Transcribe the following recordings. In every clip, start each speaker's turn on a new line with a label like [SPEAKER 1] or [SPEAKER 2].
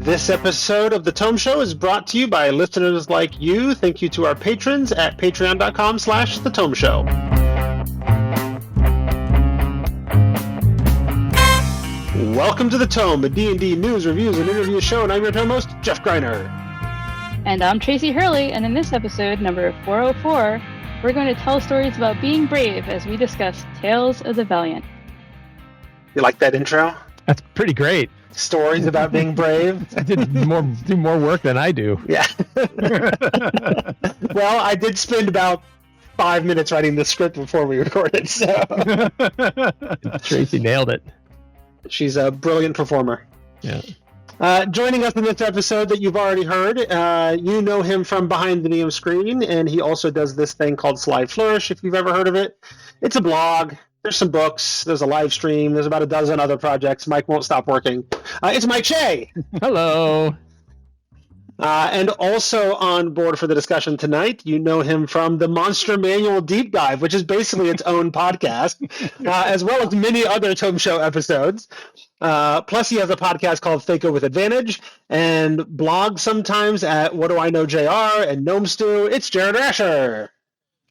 [SPEAKER 1] This episode of The Tome Show is brought to you by listeners like you. Thank you to our patrons at patreon.com/The Tome Show. Welcome to The Tome, a D&D news, reviews, and interview show, and I'm your Tome host, Jeff Greiner.
[SPEAKER 2] And I'm Tracy Hurley, and in this episode, number 404, we're going to tell stories about being brave as we discuss Tales of the Valiant.
[SPEAKER 1] You like that intro?
[SPEAKER 3] That's pretty great.
[SPEAKER 1] Stories about being brave.
[SPEAKER 3] I did do more work than I do.
[SPEAKER 1] Yeah. Well, I did spend about 5 minutes writing the script before we recorded, so.
[SPEAKER 3] Tracy nailed it.
[SPEAKER 1] She's a brilliant performer.
[SPEAKER 3] Yeah.
[SPEAKER 1] Joining us in this episode that you've already heard, you know him from behind the DM screen, and he also does this thing called Slide Flourish, if you've ever heard of it. It's a blog. There's some books. There's a live stream. There's about a dozen other projects. Mike won't stop working. It's Mike Shea.
[SPEAKER 3] Hello.
[SPEAKER 1] And also on board for the discussion tonight, you know him from the Monster Manual Deep Dive, which is basically its own podcast, as well as many other Tome Show episodes. Plus, he has a podcast called Thaco with Advantage and blogs sometimes at What Do I Know JR and Gnome Stew. It's Jared Rascher.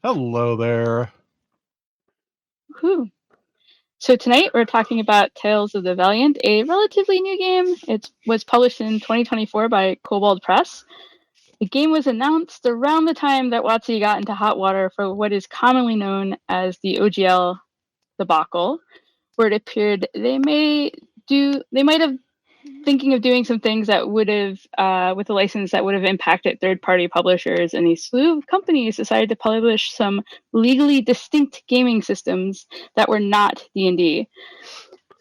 [SPEAKER 4] Hello there.
[SPEAKER 2] Whew. So tonight we're talking about Tales of the Valiant, a relatively new game. It was published in 2024 by Kobold Press. The game was announced around the time that WotC got into hot water for what is commonly known as the OGL debacle, where it appeared they might have thinking of doing some things that would have, with a license that would have impacted third-party publishers, and a slew of companies decided to publish some legally distinct gaming systems that were not D&D.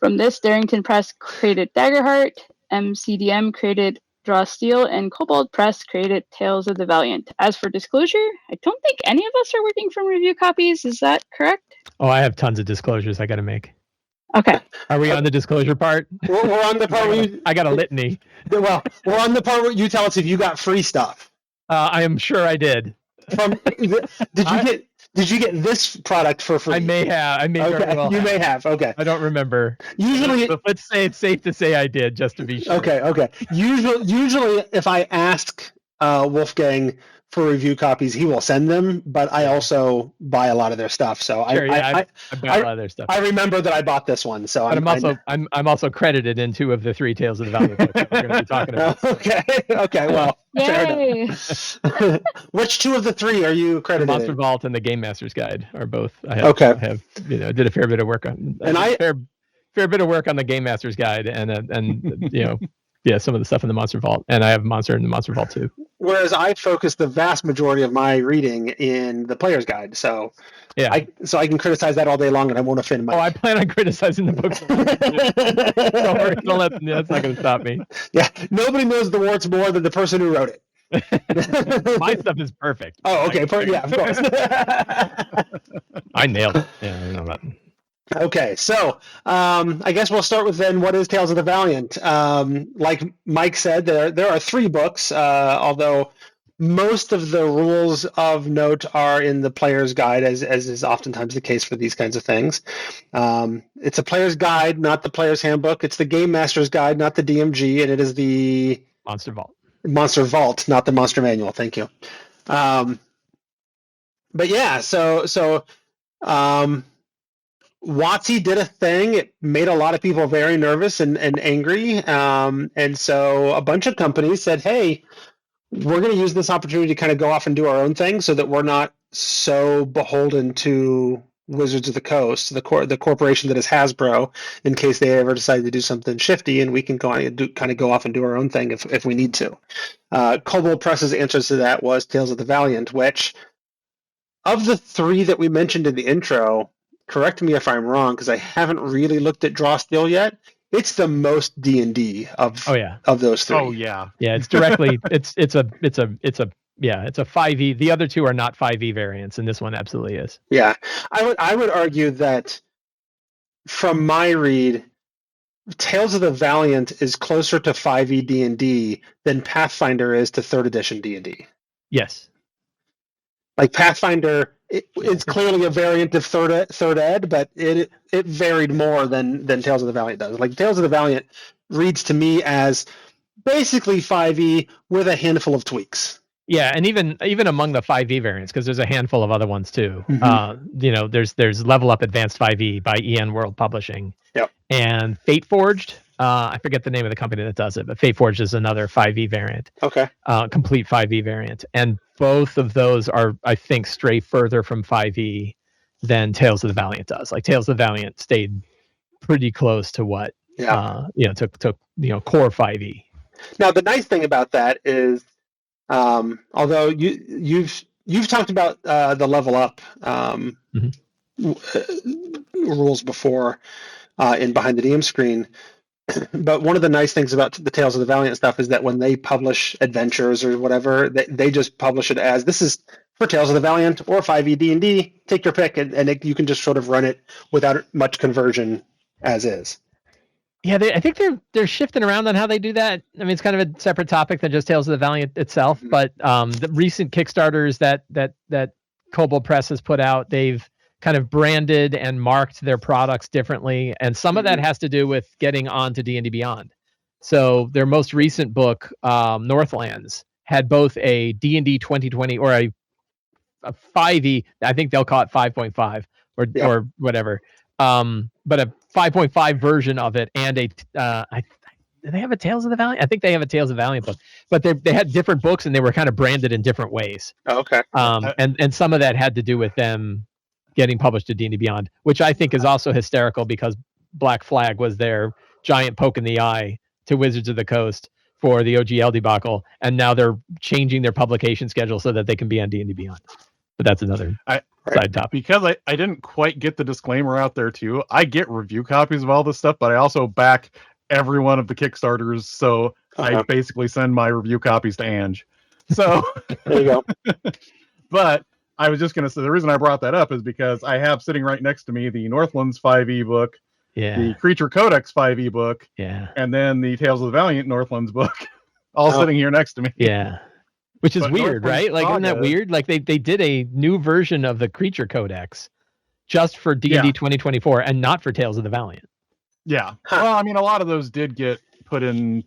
[SPEAKER 2] From this, Darrington Press created Daggerheart, MCDM created Draw Steel, and Kobold Press created Tales of the Valiant. As for disclosure, I don't think any of us are working from review copies. Is that correct?
[SPEAKER 3] Oh, I have tons of disclosures I got to make.
[SPEAKER 2] Okay.
[SPEAKER 3] Are we on the disclosure part?
[SPEAKER 1] We're on the part where you...
[SPEAKER 3] I got a litany.
[SPEAKER 1] Well, we're on the part where you tell us if you got free stuff.
[SPEAKER 3] I am sure I did.
[SPEAKER 1] Did you get this product for free?
[SPEAKER 3] I may have. Very well
[SPEAKER 1] you
[SPEAKER 3] have.
[SPEAKER 1] May have. Okay.
[SPEAKER 3] I don't remember.
[SPEAKER 1] Usually,
[SPEAKER 3] but let's say it's safe to say I did, just to be sure.
[SPEAKER 1] Okay. Usually, if I ask Wolfgang for review copies, he will send them. But I also buy a lot of their stuff, so
[SPEAKER 3] sure, I buy a lot of their stuff.
[SPEAKER 1] I remember that I bought this one, so
[SPEAKER 3] but I'm also credited in 2 of the 3 Tales of the Valiant books that we're going to be talking about.
[SPEAKER 1] Okay. Well,
[SPEAKER 2] Yay!
[SPEAKER 1] fair enough. Which 2 of the 3 are you credited?
[SPEAKER 3] The Monster Vault and the Game Master's Guide are both. I have did a fair bit of work on.
[SPEAKER 1] And
[SPEAKER 3] fair bit of work on the Game Master's Guide and some of the stuff in the Monster Vault, and I have Monster in the Monster Vault too.
[SPEAKER 1] Whereas I focus the vast majority of my reading in the Player's Guide, so
[SPEAKER 3] yeah,
[SPEAKER 1] I can criticize that all day long, and I won't offend Mike.
[SPEAKER 3] Oh, I plan on criticizing the books. Don't worry, that's not going to stop me.
[SPEAKER 1] Yeah, nobody knows the warts more than the person who wrote it.
[SPEAKER 3] My stuff is perfect.
[SPEAKER 1] Oh, okay, yeah, of course.
[SPEAKER 3] I nailed it. Yeah, I know that.
[SPEAKER 1] Okay, so I guess we'll start with then what is Tales of the Valiant. Like Mike said, there are 3 books, although most of the rules of note are in the Player's Guide, as is oftentimes the case for these kinds of things. It's a Player's Guide, not the Player's Handbook. It's the Game Master's Guide, not the DMG, and it is the
[SPEAKER 3] Monster Vault.
[SPEAKER 1] Monster Vault, not the Monster Manual. Thank you. But yeah, so WotC did a thing. It made a lot of people very nervous and angry. And so a bunch of companies said, hey, we're going to use this opportunity to kind of go off and do our own thing so that we're not so beholden to Wizards of the Coast, the corporation that is Hasbro, in case they ever decide to do something shifty, and we can go off and do our own thing if we need to. Kobold Press's answer to that was Tales of the Valiant, which, of the 3 that we mentioned in the intro, correct me if I'm wrong, because I haven't really looked at Draw Steel yet. It's the most D&D of those 3.
[SPEAKER 4] Oh yeah,
[SPEAKER 3] it's directly. it's a 5e. The other 2 are not 5e variants, and this one absolutely is.
[SPEAKER 1] Yeah, I would argue that from my read, Tales of the Valiant is closer to 5e D&D than Pathfinder is to 3rd edition D&D.
[SPEAKER 3] Yes.
[SPEAKER 1] Like Pathfinder, it's clearly a variant of third ed, but it varied more than Tales of the Valiant does. Like Tales of the Valiant reads to me as basically 5e with a handful of tweaks.
[SPEAKER 3] Yeah, and even among the 5e variants, because there's a handful of other ones too.
[SPEAKER 1] Mhm.
[SPEAKER 3] There's Level Up Advanced 5e by EN World Publishing.
[SPEAKER 1] Yep.
[SPEAKER 3] And Fate Forged. I forget the name of the company that does it, but Fate Forged is another 5e variant.
[SPEAKER 1] Okay.
[SPEAKER 3] Complete 5e variant, and both of those are, I think, stray further from 5e than Tales of the Valiant does. Like Tales of the Valiant stayed pretty close to what took core 5e.
[SPEAKER 1] Now the nice thing about that is, although you've talked about the level up rules before in Behind the DM Screen, but one of the nice things about the Tales of the Valiant stuff is that when they publish adventures or whatever, they just publish it as this is for Tales of the Valiant or 5e D&D. Take your pick, and you can just sort of run it without much conversion as is.
[SPEAKER 3] Yeah, I think they're shifting around on how they do that. I mean, it's kind of a separate topic than just Tales of the Valiant itself. But the recent Kickstarters that Kobold Press has put out, they've kind of branded and marked their products differently, and some of that has to do with getting onto D&D Beyond. So their most recent book, Northlands, had both a D&D 2020 or a 5e. I think they'll call it 5.5 or whatever. But a 5.5 version of it, and do they have a Tales of the Valiant? I think they have a Tales of the Valiant book, but they had different books and they were kind of branded in different ways.
[SPEAKER 1] Oh, okay.
[SPEAKER 3] And some of that had to do with them getting published to D&D Beyond, which I think is also hysterical because Black Flag was their giant poke in the eye to Wizards of the Coast for the OGL debacle, and now they're changing their publication schedule so that they can be on D&D Beyond. But that's another side topic.
[SPEAKER 4] Because I didn't quite get the disclaimer out there too. I get review copies of all this stuff, but I also back every one of the Kickstarters, so I basically send my review copies to Ange. So
[SPEAKER 1] there you go.
[SPEAKER 4] But I was just going to say, the reason I brought that up is because I have sitting right next to me the Northlands 5e book, the Creature Codex 5e book, and then the Tales of the Valiant Northlands book, all sitting here next to me.
[SPEAKER 3] Yeah. Which is weird, right? Like, isn't that weird? Like, they did a new version of the Creature Codex just for D&D 2024 and not for Tales of the Valiant.
[SPEAKER 4] Yeah. Well, I mean, a lot of those did get put in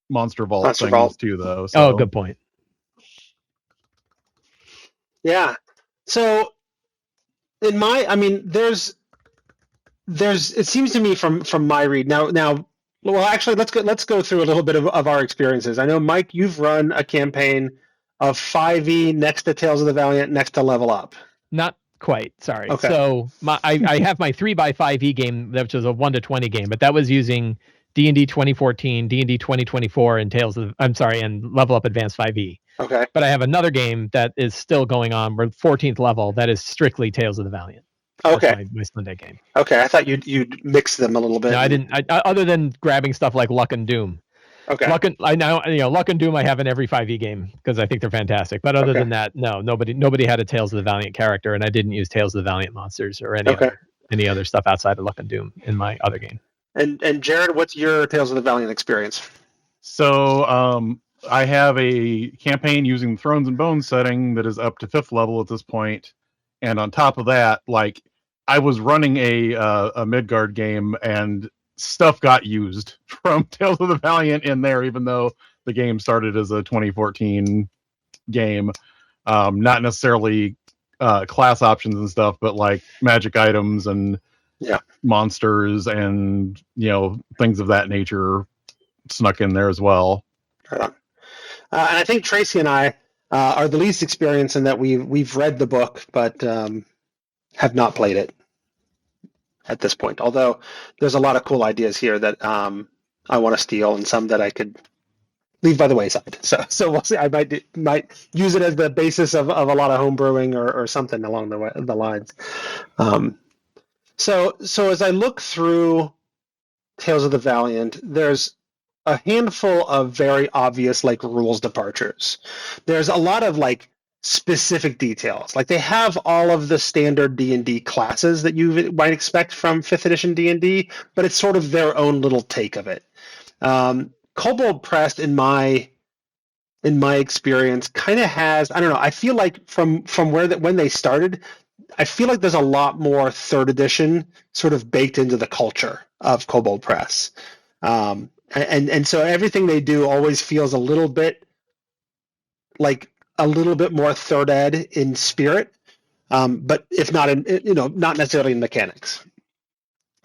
[SPEAKER 4] Monster Vault things too, though. So.
[SPEAKER 3] Oh, good point.
[SPEAKER 1] Yeah. So, there's it seems to me from my read now. Well, actually, let's go through a little bit of our experiences. I know, Mike, you've run a campaign of 5e next to Tales of the Valiant, next to Level Up.
[SPEAKER 3] Not quite. Sorry.
[SPEAKER 1] Okay.
[SPEAKER 3] So I have my 3x5e game, which was a 1 to 20 game, but that was using D&D 2014, D&D 2024, and and Level Up Advanced 5e.
[SPEAKER 1] Okay.
[SPEAKER 3] But I have another game that is still going on. We're 14th level. That is strictly Tales of the Valiant.
[SPEAKER 1] Okay.
[SPEAKER 3] That's my Sunday game.
[SPEAKER 1] Okay, I thought you'd mix them a little bit.
[SPEAKER 3] No, I didn't. Other than grabbing stuff like Luck and Doom.
[SPEAKER 1] Okay.
[SPEAKER 3] Luck and Doom I have in every 5e game because I think they're fantastic. But other than that, no, nobody had a Tales of the Valiant character, and I didn't use Tales of the Valiant monsters or any other stuff outside of Luck and Doom in my other game.
[SPEAKER 1] And Jared, what's your Tales of the Valiant experience?
[SPEAKER 4] So I have a campaign using the Thrones and Bones setting that is up to 5th level at this point. And on top of that, like, I was running a Midgard game, and stuff got used from Tales of the Valiant in there, even though the game started as a 2014 game. Not necessarily class options and stuff, but like magic items and monsters and things of that nature snuck in there as well.
[SPEAKER 1] Right on. And I think Tracy and I are the least experienced in that we've read the book, but have not played it at this point. Although there's a lot of cool ideas here that I want to steal, and some that I could leave by the wayside. So we'll see. I might use it as the basis of a lot of homebrewing or something along the lines. So as I look through Tales of the Valiant, there's a handful of very obvious rules departures. There's a lot of specific details. Like, they have all of the standard D&D classes that you might expect from 5th edition D&D, but it's sort of their own little take of it. Kobold Press, in my experience, kind of has, I don't know, I feel like from when they started, I feel like there's a lot more 3rd edition sort of baked into the culture of Kobold Press. and so everything they do always feels a little bit more third ed in spirit, but if not in not necessarily in mechanics.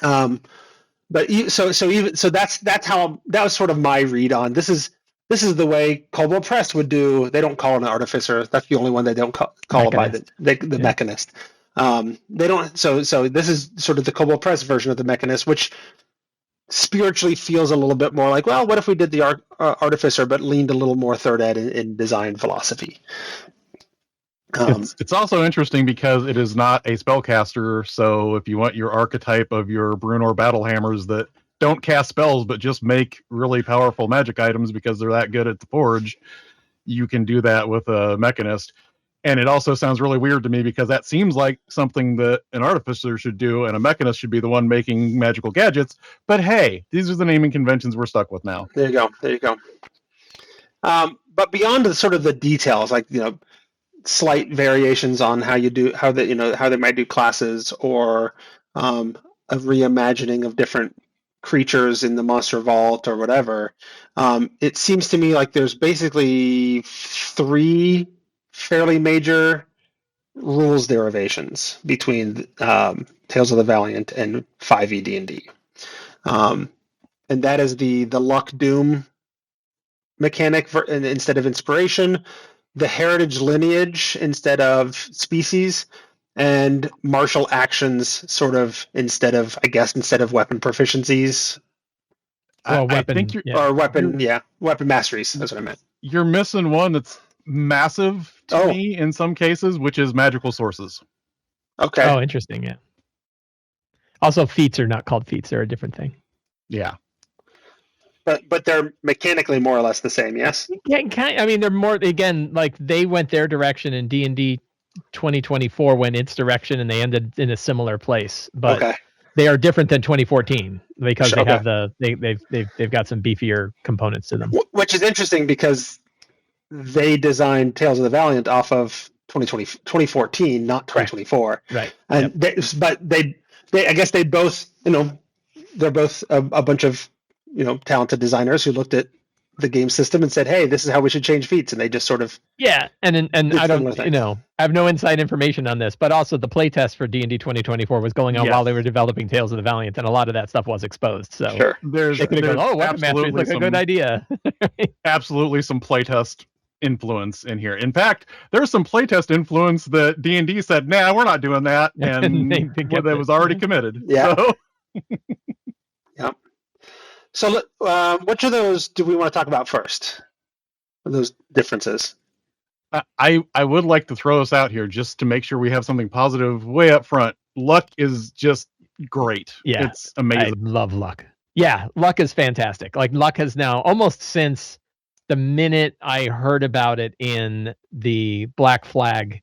[SPEAKER 1] But that's how that was sort of my read on this is the way Kobold Press would do. They don't call it an artificer. That's the only one they don't call it by the mechanist. They don't. So this is sort of the Kobold Press version of the mechanist, which spiritually feels a little bit more like, well, what if we did the artificer but leaned a little more third ed in design philosophy.
[SPEAKER 4] It's also interesting because it is not a spellcaster, so if you want your archetype of your Brunor battle hammers that don't cast spells but just make really powerful magic items because they're that good at the forge, you can do that with a mechanist. And it also sounds really weird to me because that seems like something that an artificer should do, and a mechanist should be the one making magical gadgets. But hey, these are the naming conventions we're stuck with now.
[SPEAKER 1] There you go. But beyond the sort of the details, like slight variations on how they might do classes, or a reimagining of different creatures in the monster vault or whatever. It seems to me like there's basically 3 fairly major rules derivations between Tales of the Valiant and 5e D&D. And that is the luck doom mechanic instead of inspiration, the heritage lineage instead of species, and martial actions sort of instead of weapon proficiencies.
[SPEAKER 3] Well, weapon
[SPEAKER 1] masteries. That's what I meant.
[SPEAKER 4] You're missing one that's massive to me in some cases, which is magical sources.
[SPEAKER 1] Okay.
[SPEAKER 3] Oh, interesting. Yeah. Also, feats are not called feats; they're a different thing.
[SPEAKER 4] Yeah.
[SPEAKER 1] But they're mechanically more or less the same, yes?
[SPEAKER 3] Yeah, I mean, they're more, again, like they went their direction and D&D 2024 went its direction, and they ended in a similar place. But they are different than 2014 because they have they've got some beefier components to them.
[SPEAKER 1] Which is interesting because they designed Tales of the Valiant off of 2014, not 2024.
[SPEAKER 3] Right.
[SPEAKER 1] And they I guess they both, they're both a bunch of talented designers who looked at the game system and said, "Hey, this is how we should change feats," and they just sort of
[SPEAKER 3] and I don't I have no inside information on this, but also the playtest for D&D 2024 was going on while they were developing Tales of the Valiant, and a lot of that stuff was exposed. So
[SPEAKER 1] sure,
[SPEAKER 3] they could have gone, weapon mastery is like a good idea.
[SPEAKER 4] Absolutely, some playtest influence in here. In fact, there's some playtest influence that D&D said, "Nah, we're not doing that," and that was already committed.
[SPEAKER 1] Yeah.
[SPEAKER 4] So.
[SPEAKER 1] Yep. So, which of those do we want to talk about first? Those differences.
[SPEAKER 4] I would like to throw us out here just to make sure we have something positive way up front. Luck is just great.
[SPEAKER 3] Yeah,
[SPEAKER 4] it's amazing.
[SPEAKER 3] I love luck. Yeah, luck is fantastic. Like luck has now almost since the minute I heard about it in the Black Flag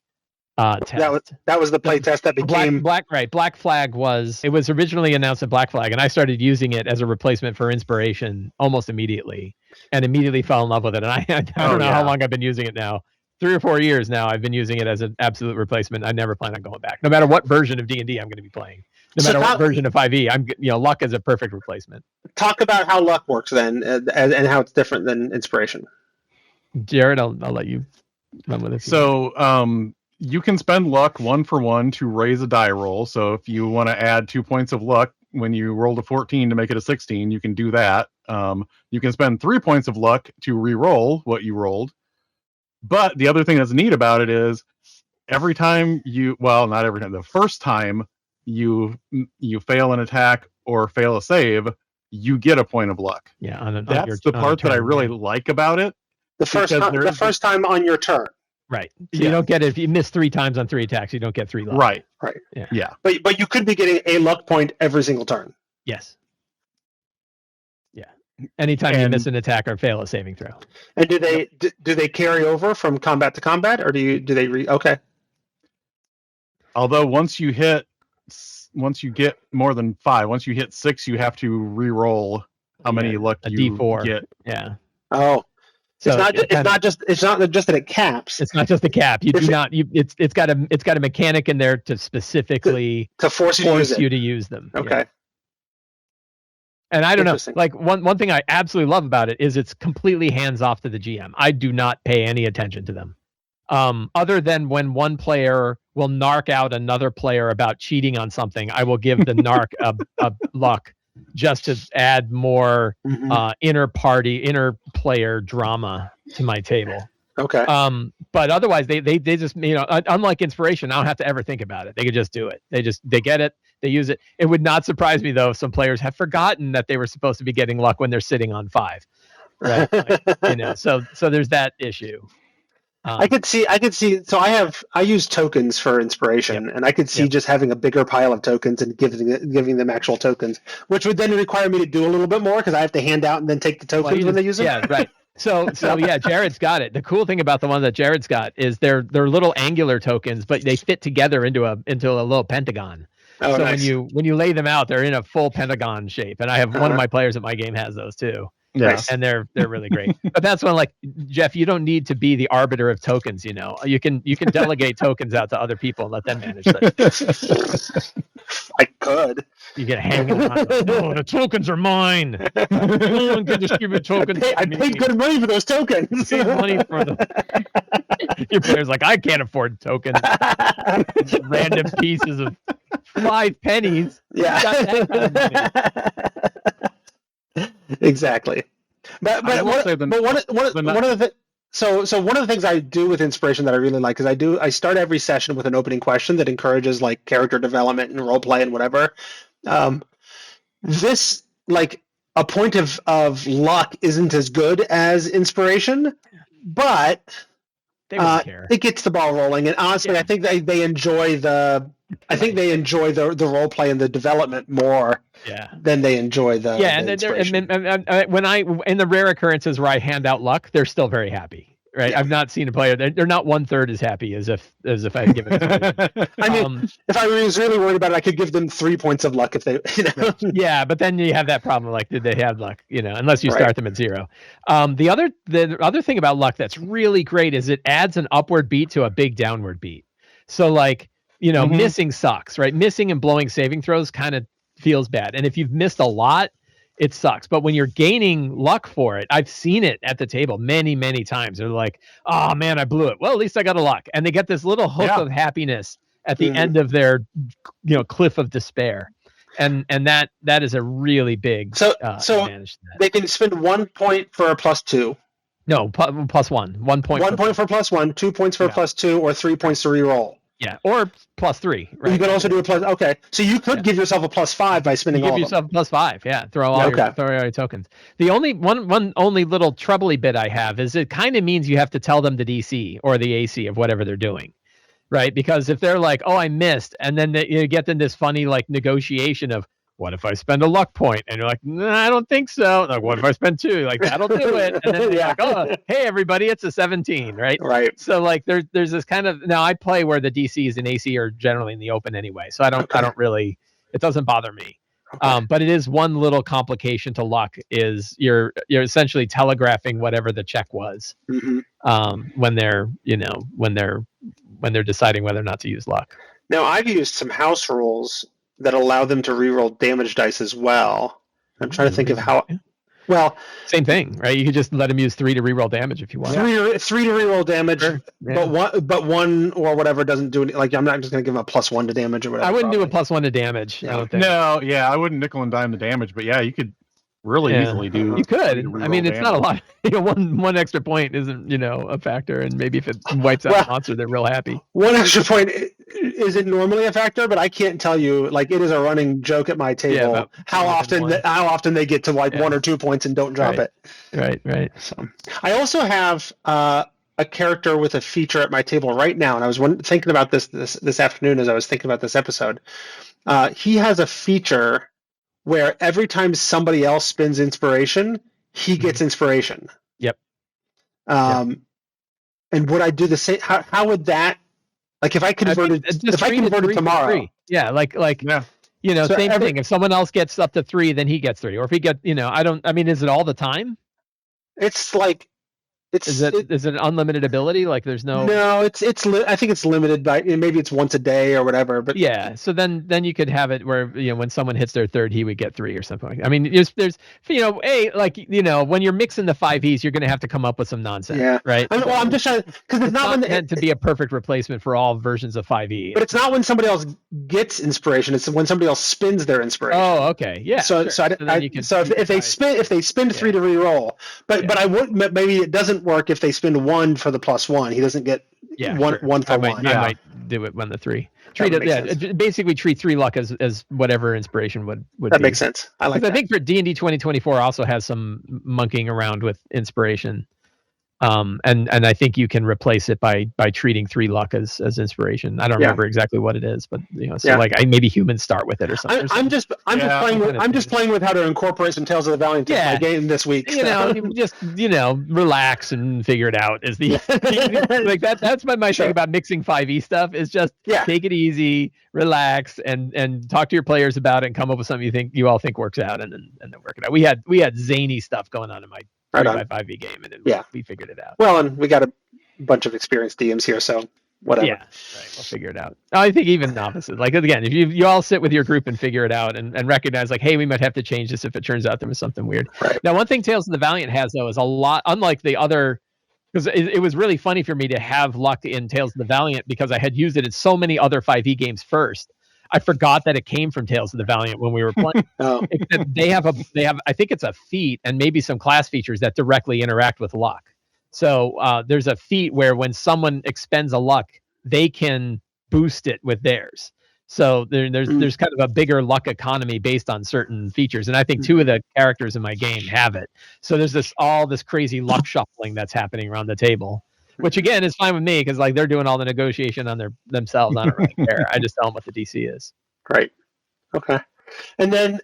[SPEAKER 3] test.
[SPEAKER 1] That was the play test that became
[SPEAKER 3] Black Flag was originally announced at Black Flag, and I started using it as a replacement for inspiration almost immediately, and immediately fell in love with it. And I don't know how long I've been using it now. 3 or 4 years now I've been using it as an absolute replacement. I never plan on going back. No matter what version of D&D I'm going to be playing. No matter what version of 5e, luck is a perfect replacement.
[SPEAKER 1] Talk about how luck works then, and how it's different than inspiration.
[SPEAKER 3] Jared, I'll let you run with it.
[SPEAKER 4] So, you can spend luck 1-for-1 to raise a die roll. So if you want to add 2 points of luck when you rolled a 14 to make it a 16, you can do that. You can spend 3 points of luck to re-roll what you rolled. But the other thing that's neat about it is every time not every time, the first time you fail an attack or fail a save, you get a point of luck.
[SPEAKER 3] Yeah,
[SPEAKER 4] that's the part that I really like about it.
[SPEAKER 1] The first time on your turn.
[SPEAKER 3] Right. So you don't get it if you miss 3 times on 3 attacks, you don't get 3 luck.
[SPEAKER 4] Right.
[SPEAKER 3] Yeah.
[SPEAKER 1] But you could be getting a luck point every single turn.
[SPEAKER 3] Yes. Yeah. Anytime you miss an attack or fail a saving throw.
[SPEAKER 1] And do they carry over from combat to combat, or do they okay?
[SPEAKER 4] Although once you get more than 5, once you hit 6, you have to re-roll how many luck you
[SPEAKER 3] D4.
[SPEAKER 4] get.
[SPEAKER 3] Yeah.
[SPEAKER 1] Oh.
[SPEAKER 3] So
[SPEAKER 1] it's not just that it caps.
[SPEAKER 3] It's not just a cap. It's got a mechanic in there to specifically
[SPEAKER 1] to force you to use
[SPEAKER 3] them.
[SPEAKER 1] Okay.
[SPEAKER 3] And I don't know,
[SPEAKER 1] Interesting.
[SPEAKER 3] like one thing I absolutely love about it is it's completely hands off to the GM. I do not pay any attention to them. Other than when one player will narc out another player about cheating on something, I will give the narc a luck just to add more inter player drama to my table.
[SPEAKER 1] Okay.
[SPEAKER 3] But otherwise they just, unlike inspiration, I don't have to ever think about it. They could just do it. They get it, they use it. It would not surprise me though if some players have forgotten that they were supposed to be getting luck when they're sitting on 5. Right. Like, so there's that issue.
[SPEAKER 1] I could see. So I use tokens for inspiration, and I could see just having a bigger pile of tokens and giving them actual tokens, which would then require me to do a little bit more because I have to hand out and then take the tokens when they use them.
[SPEAKER 3] Yeah, right. So yeah, Jared's got it. The cool thing about the one that Jared's got is they're little angular tokens, but they fit together into a little pentagon.
[SPEAKER 1] Oh,
[SPEAKER 3] so
[SPEAKER 1] nice.
[SPEAKER 3] when you lay them out, they're in a full pentagon shape, and I have one of my players at my game has those too.
[SPEAKER 4] Yeah.
[SPEAKER 3] And they're really great. But that's when, like, Jeff, you don't need to be the arbiter of tokens. You can delegate tokens out to other people and let them manage that.
[SPEAKER 1] I could.
[SPEAKER 3] You get hanging on. No, the tokens are mine. No one can distribute tokens.
[SPEAKER 1] I paid good money for those tokens.
[SPEAKER 3] Paid money for them. Your player's like, I can't afford tokens. Random pieces of 5 pennies.
[SPEAKER 1] Yeah.
[SPEAKER 3] Got that kind of money.
[SPEAKER 1] Exactly. But one of the things I do with inspiration that I really like is I start every session with an opening question that encourages like character development and role play and whatever. This, like, a point of luck isn't as good as inspiration, but
[SPEAKER 3] they really care.
[SPEAKER 1] It gets the ball rolling. And honestly, I think they enjoy the role play and the development more than they enjoy the inspiration.
[SPEAKER 3] And when in the rare occurrences where I hand out luck, they're still very happy. Right, I've not seen a player. They're not 1/3 as happy as if I had given it.
[SPEAKER 1] I mean, if I was really worried about it, I could give them 3 points of luck if they.
[SPEAKER 3] Yeah, but then you have that problem. Like, did they have luck? Unless you start them at 0. The other thing about luck that's really great is it adds an upward beat to a big downward beat. So, like, missing sucks, right? Missing and blowing saving throws kind of feels bad, and if you've missed a lot, it sucks. But when you're gaining luck for it, I've seen it at the table many, many times. They're like, oh man, I blew it. Well, at least I got a luck. And they get this little hook of happiness at the end of their, cliff of despair. And that is a really big advantage to that.
[SPEAKER 1] They can spend 1 point for a +2.
[SPEAKER 3] No, +1. 1 point.
[SPEAKER 1] 1 point for +1, 2 points for a +2, or 3 points to reroll.
[SPEAKER 3] Yeah, or +3. Right?
[SPEAKER 1] You could also do a plus. Okay, so you could give yourself a +5 by spending all of them.
[SPEAKER 3] Give yourself a +5. Yeah, throw all your tokens. The only only little troubly bit I have is it kind of means you have to tell them the DC or the AC of whatever they're doing, right? Because if they're like, "Oh, I missed," and then you get in this funny like negotiation of, what if I spend a luck point? And you're like, nah, I don't think so. Like, what if I spend 2? Like, that'll do it. And then they're like, oh, hey, everybody, it's a 17, right?
[SPEAKER 1] Right.
[SPEAKER 3] So, like, there's this kind of, now I play where the DCs and AC are generally in the open anyway. So I don't really, it doesn't bother me. Okay. But it is one little complication to luck is you're essentially telegraphing whatever the check was when they're deciding whether or not to use luck.
[SPEAKER 1] Now, I've used some house rules that allow them to reroll damage dice as well. I'm trying to think of how. Well,
[SPEAKER 3] same thing, right? You could just let them use 3 to reroll damage if you want.
[SPEAKER 1] 3 to reroll damage,
[SPEAKER 3] sure.
[SPEAKER 1] but one or whatever doesn't do any. Like, I'm not just going to give them a +1 to damage or whatever.
[SPEAKER 3] I wouldn't do a +1 to damage.
[SPEAKER 1] Yeah.
[SPEAKER 3] I don't think.
[SPEAKER 4] No, yeah, I wouldn't nickel and dime the damage, but yeah, you could really easily do.
[SPEAKER 3] You could. I mean, it's not a lot. One extra point isn't a factor, and maybe if it wipes out a monster, they're real happy.
[SPEAKER 1] 1 extra point isn't normally a factor, but I can't tell you. Like, it is a running joke at my table how often they get to wipe 1 or 2 points and don't drop it.
[SPEAKER 3] Right.
[SPEAKER 1] So, I also have a character with a feature at my table right now, and I was thinking about this afternoon as I was thinking about this episode. He has a feature where every time somebody else spends inspiration, he gets inspiration.
[SPEAKER 3] Yep.
[SPEAKER 1] And would I do the same? How would that? Like, if I converted tomorrow?
[SPEAKER 3] Yeah, like
[SPEAKER 1] So
[SPEAKER 3] same thing. If someone else gets up to 3, then he gets 3. Or if he gets, is it all the time?
[SPEAKER 1] It's like
[SPEAKER 3] Is it an unlimited ability? Like there's no.
[SPEAKER 1] No, I think it's limited by maybe it's once a day or whatever. But
[SPEAKER 3] yeah, so then you could have it where when someone hits their third, he would get 3 or something like that. I mean, there's when you're mixing the 5e, you're going to have to come up with some nonsense,
[SPEAKER 1] yeah,
[SPEAKER 3] right?
[SPEAKER 1] I'm just trying because it's not
[SPEAKER 3] meant to be a perfect replacement for all versions of 5e.
[SPEAKER 1] But it's not when somebody else gets inspiration; it's when somebody else spins their inspiration.
[SPEAKER 3] Oh, okay, yeah.
[SPEAKER 1] So if they spend 3 to re-roll, but I would maybe it doesn't work if they spend 1 for the +1. He doesn't get one for one.
[SPEAKER 3] I might do it when the 3. Basically treat 3 luck as whatever inspiration would
[SPEAKER 1] that
[SPEAKER 3] be.
[SPEAKER 1] Makes sense. I like that.
[SPEAKER 3] I think for D&D 2024 also has some monkeying around with inspiration. And I think you can replace it by treating 3 luck as inspiration. I don't remember exactly what it is, but maybe humans start with it or something.
[SPEAKER 1] I'm just playing with how to incorporate some Tales of the Valiant into my game this week.
[SPEAKER 3] Just relax and figure it out. Is the like that? That's my thing about mixing 5e stuff. Is just take it easy, relax, and talk to your players about it, and come up with something you all think works out, and then work it out. We had zany stuff going on in my 5e game, and we figured it out.
[SPEAKER 1] Well, and we got a bunch of experienced DMs here, so whatever.
[SPEAKER 3] Yeah, right, we'll figure it out. I think even novices, like again, if you all sit with your group and figure it out, and recognize like, hey, we might have to change this if it turns out there was something weird.
[SPEAKER 1] Right.
[SPEAKER 3] Now, one thing Tales of the Valiant has though is a lot, unlike the other, because it was really funny for me to have luck in Tales of the Valiant because I had used it in so many other 5e games first. I forgot that it came from Tales of the Valiant when we were playing. They have I think it's a feat and maybe some class features that directly interact with luck. So there's a feat where when someone expends a luck, they can boost it with theirs. So there's kind of a bigger luck economy based on certain features, and I think 2 of the characters in my game have it. So there's all this crazy luck shuffling that's happening around the table. Which again is fine with me because like they're doing all the negotiation on themselves. I don't really care. I just tell them what the DC is.
[SPEAKER 1] Great. Okay. And then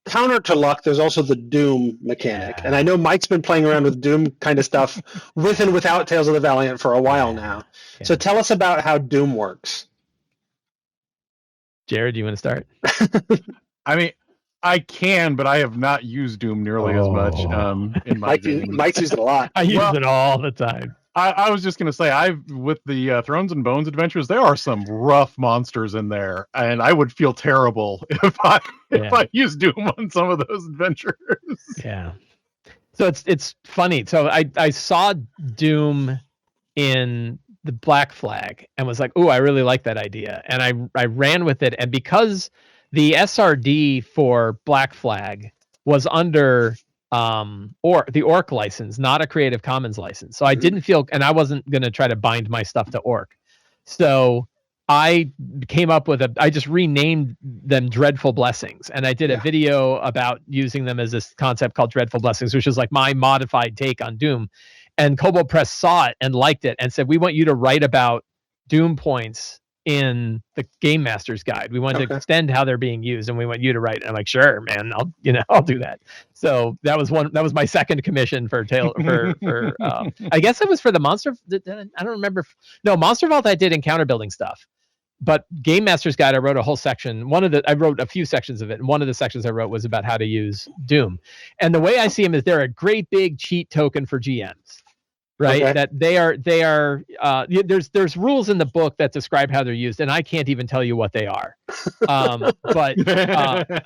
[SPEAKER 1] counter to luck, there's also the Doom mechanic. And I know Mike's been playing around with Doom kind of stuff with and without Tales of the Valiant for a while now. Yeah. So tell us about how Doom works.
[SPEAKER 3] Jared, do you want to start?
[SPEAKER 4] I mean, I can, but I have not used Doom nearly as much in my game.
[SPEAKER 1] Mike's used it a lot.
[SPEAKER 3] I use it all the time.
[SPEAKER 4] I was just going to say, with the Thrones and Bones adventures, there are some rough monsters in there, and I would feel terrible if I used Doom on some of those adventures.
[SPEAKER 3] Yeah. So it's funny. So I saw Doom in the Black Flag and was like, "Ooh, I really like that idea," and I ran with it, and because the SRD for Black Flag was under the Orc license, not a Creative Commons license. So I didn't feel, and I wasn't going to try to bind my stuff to Orc. So I came up with I just renamed them Dreadful Blessings. And I did a video about using them as this concept called Dreadful Blessings, which is like my modified take on Doom. And Kobold Press saw it and liked it and said, we want you to write about Doom points in the Game Master's Guide. We want to extend how they're being used, and we want you to write it. I'm like, sure, man, I'll do that. So that was my second commission for I guess it was for the Monster. I don't remember. No, Monster Vault I did encounter building stuff, but Game Master's Guide I wrote a whole section. I wrote a few sections of it, and one of the sections I wrote was about how to use Doom. And the way I see them is they're a great big cheat token for GMs. Right, that they are. There's rules in the book that describe how they're used, and I can't even tell you what they are. But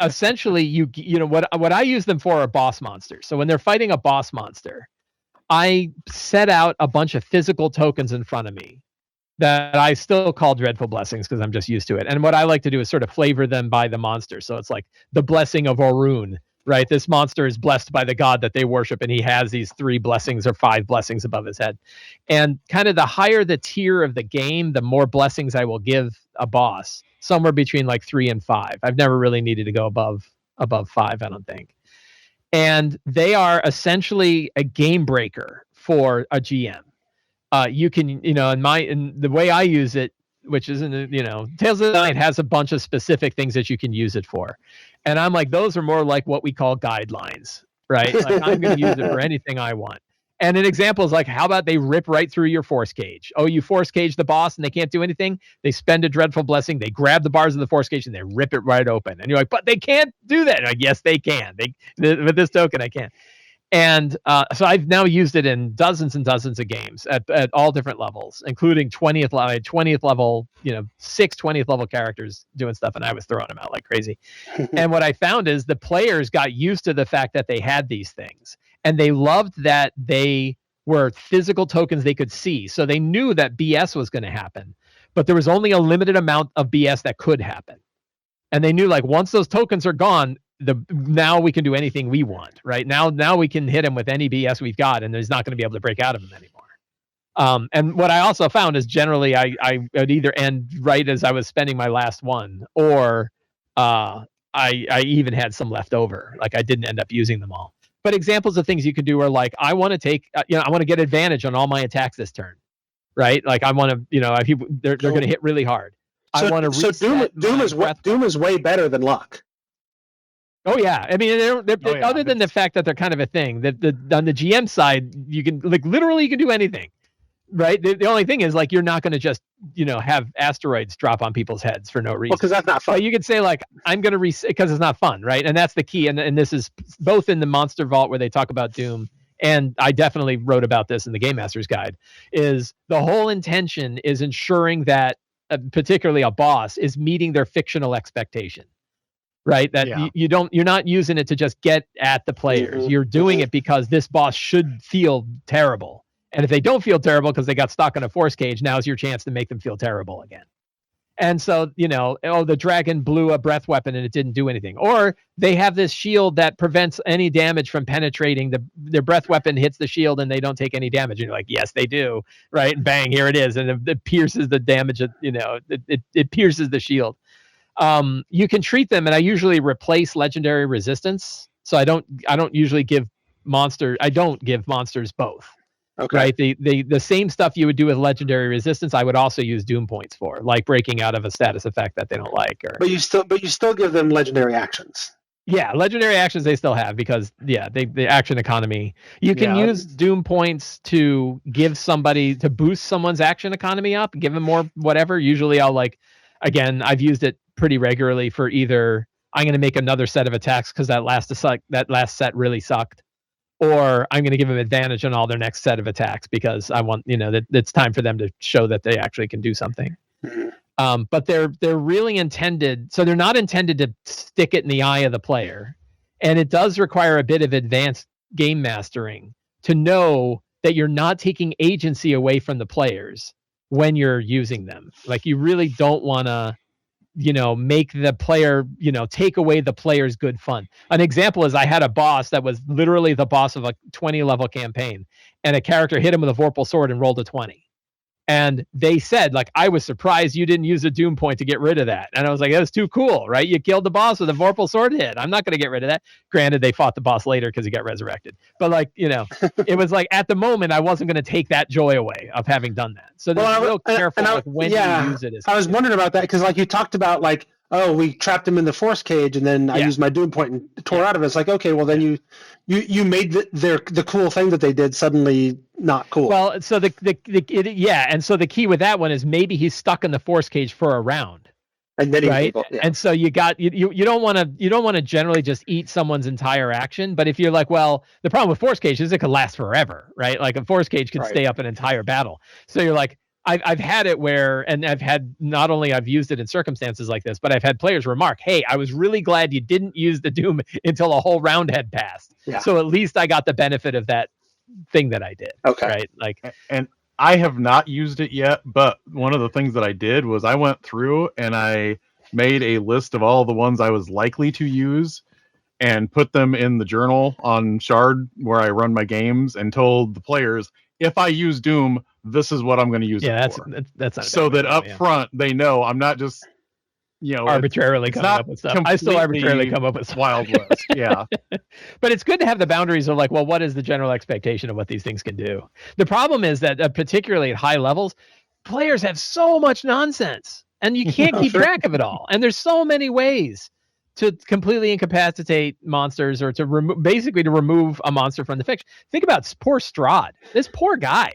[SPEAKER 3] essentially, you know what I use them for are boss monsters. So when they're fighting a boss monster, I set out a bunch of physical tokens in front of me that I still call Dreadful Blessings because I'm just used to it. And what I like to do is sort of flavor them by the monster. So it's like the blessing of Orun. Right, this monster is blessed by the god that they worship, and he has these 3 blessings or 5 blessings above his head. And kind of the higher the tier of the game, the more blessings I will give a boss. Somewhere between like 3 and 5. I've never really needed to go above 5, I don't think. And they are essentially a game breaker for a GM. You can, in the way I use it, which isn't, Tales of the Valiant has a bunch of specific things that you can use it for. And I'm like, those are more like what we call guidelines, right? Like I'm going to use it for anything I want. And an example is like, how about they rip right through your force cage? Oh, you force cage the boss and they can't do anything. They spend a Dreadful Blessing. They grab the bars of the force cage and they rip it right open. And you're like, but they can't do that. Like, yes, they can. With this token, I can. And so I've now used it in dozens and dozens of games at all different levels, including 20th level, 6 20th level characters doing stuff, and I was throwing them out like crazy. And what I found is the players got used to the fact that they had these things, and they loved that they were physical tokens they could see. So they knew that BS was going to happen, but there was only a limited amount of BS that could happen. And they knew, like, once those tokens are gone, now we can do anything we want, right? Now we can hit him with any BS we've got, and there's not going to be able to break out of him anymore. And what I also found is generally I would either end right as I was spending my last one, or I even had some left over. Like, I didn't end up using them all. But examples of things you could do are like, I want to take, I want to get advantage on all my attacks this turn, right? Like, I want to, they're going to hit really hard. I want to. So
[SPEAKER 1] Doom is way better than luck.
[SPEAKER 3] Oh yeah, I mean, other than the fact that they're kind of a thing, that on the GM side, you can, like, literally you can do anything, right? The only thing is, like, you're not going to just have asteroids drop on people's heads for no reason.
[SPEAKER 1] Well, because that's not fun.
[SPEAKER 3] But you could say, like, I'm going to because it's not fun, right? And that's the key. And this is both in the Monster Vault where they talk about Doom, and I definitely wrote about this in the Game Master's Guide. Is the whole intention is ensuring that particularly a boss is meeting their fictional expectation. Right, that you're not using it to just get at the players. Mm-hmm. You're doing it because this boss should feel terrible, and if they don't feel terrible because they got stuck in a force cage, now's your chance to make them feel terrible again. And so, the dragon blew a breath weapon and it didn't do anything, or they have this shield that prevents any damage from penetrating. Their breath weapon hits the shield and they don't take any damage. And you're like, yes, they do, right? And bang, here it is, and it pierces the damage. It pierces the shield. You can treat them, and I usually replace legendary resistance. So I don't usually give monsters both. Okay. Right. The same stuff you would do with legendary resistance, I would also use Doom points for, like breaking out of a status effect that they don't like.
[SPEAKER 1] But you still give them legendary actions.
[SPEAKER 3] Yeah, legendary actions they still have because the action economy. You can use Doom points to boost someone's action economy up, give them more whatever. Usually I've used it pretty regularly for either I'm going to make another set of attacks because that last set really sucked, or I'm going to give them advantage on all their next set of attacks because I want that it's time for them to show that they actually can do something. Mm-hmm. But they're really intended, so they're not intended to stick it in the eye of the player, and it does require a bit of advanced game mastering to know that you're not taking agency away from the players when you're using them. Like, you really don't want to make the player, take away the player's good fun. An example is I had a boss that was literally the boss of a 20 level campaign, and a character hit him with a Vorpal sword and rolled a 20. And they said, like, I was surprised you didn't use a Doom point to get rid of that. And I was like, that was too cool, right? You killed the boss with a Vorpal sword hit. I'm not going to get rid of that. Granted, they fought the boss later because he got resurrected. But it was like, at the moment, I wasn't going to take that joy away of having done that. So they're real careful when you use it.
[SPEAKER 1] I was wondering about that because, like, you talked about, like, oh, we trapped him in the force cage, and then I used my Doom point and tore out of it. It's like, okay, well, then you made the cool thing that they did suddenly not cool.
[SPEAKER 3] Well, so and so the key with that one is maybe he's stuck in the force cage for a round,
[SPEAKER 1] and then
[SPEAKER 3] right? And so you don't want to generally just eat someone's entire action. But if you're like, well, the problem with force cage is it could last forever, right? Like, a force cage can stay up an entire battle. So you're like, I've had it where, and I've used it in circumstances like this, but I've had players remark, hey, I was really glad you didn't use the Doom until a whole round had passed. Yeah. So at least I got the benefit of that thing that I did. Okay. Right. Like,
[SPEAKER 4] and I have not used it yet, but one of the things that I did was I went through and I made a list of all the ones I was likely to use and put them in the journal on Shard where I run my games, and told the players, if I use Doom, this is what I'm going to use it for. That's not so that up front they know I'm not just
[SPEAKER 3] arbitrarily coming up with stuff. I still arbitrarily come up with
[SPEAKER 4] stuff. Wild West. Yeah.
[SPEAKER 3] But it's good to have the boundaries of, like, well, what is the general expectation of what these things can do? The problem is that particularly at high levels, players have so much nonsense, and you can't keep track of it all. And there's so many ways to completely incapacitate monsters, or to remove a monster from the fiction. Think about poor Strahd. This poor guy,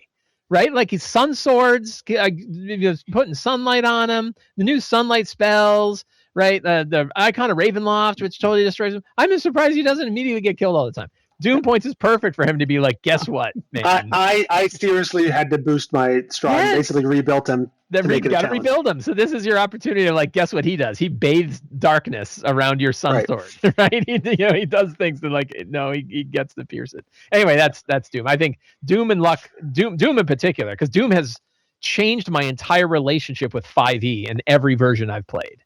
[SPEAKER 3] right? Like, his sun swords, putting sunlight on him, the new sunlight spells, right? The icon of Ravenloft, which totally destroys him. I'm just surprised he doesn't immediately get killed all the time. Doom points is perfect for him to be like, guess what, man?
[SPEAKER 1] I seriously had to boost my straw and basically rebuilt him.
[SPEAKER 3] Then you got to rebuild him. So this is your opportunity to like, guess what he does? He bathes darkness around your sun sword, right? He does things that like, no, he gets to pierce it. Anyway, that's Doom. I think Doom and Luck, Doom in particular, because Doom has changed my entire relationship with 5e in every version I've played.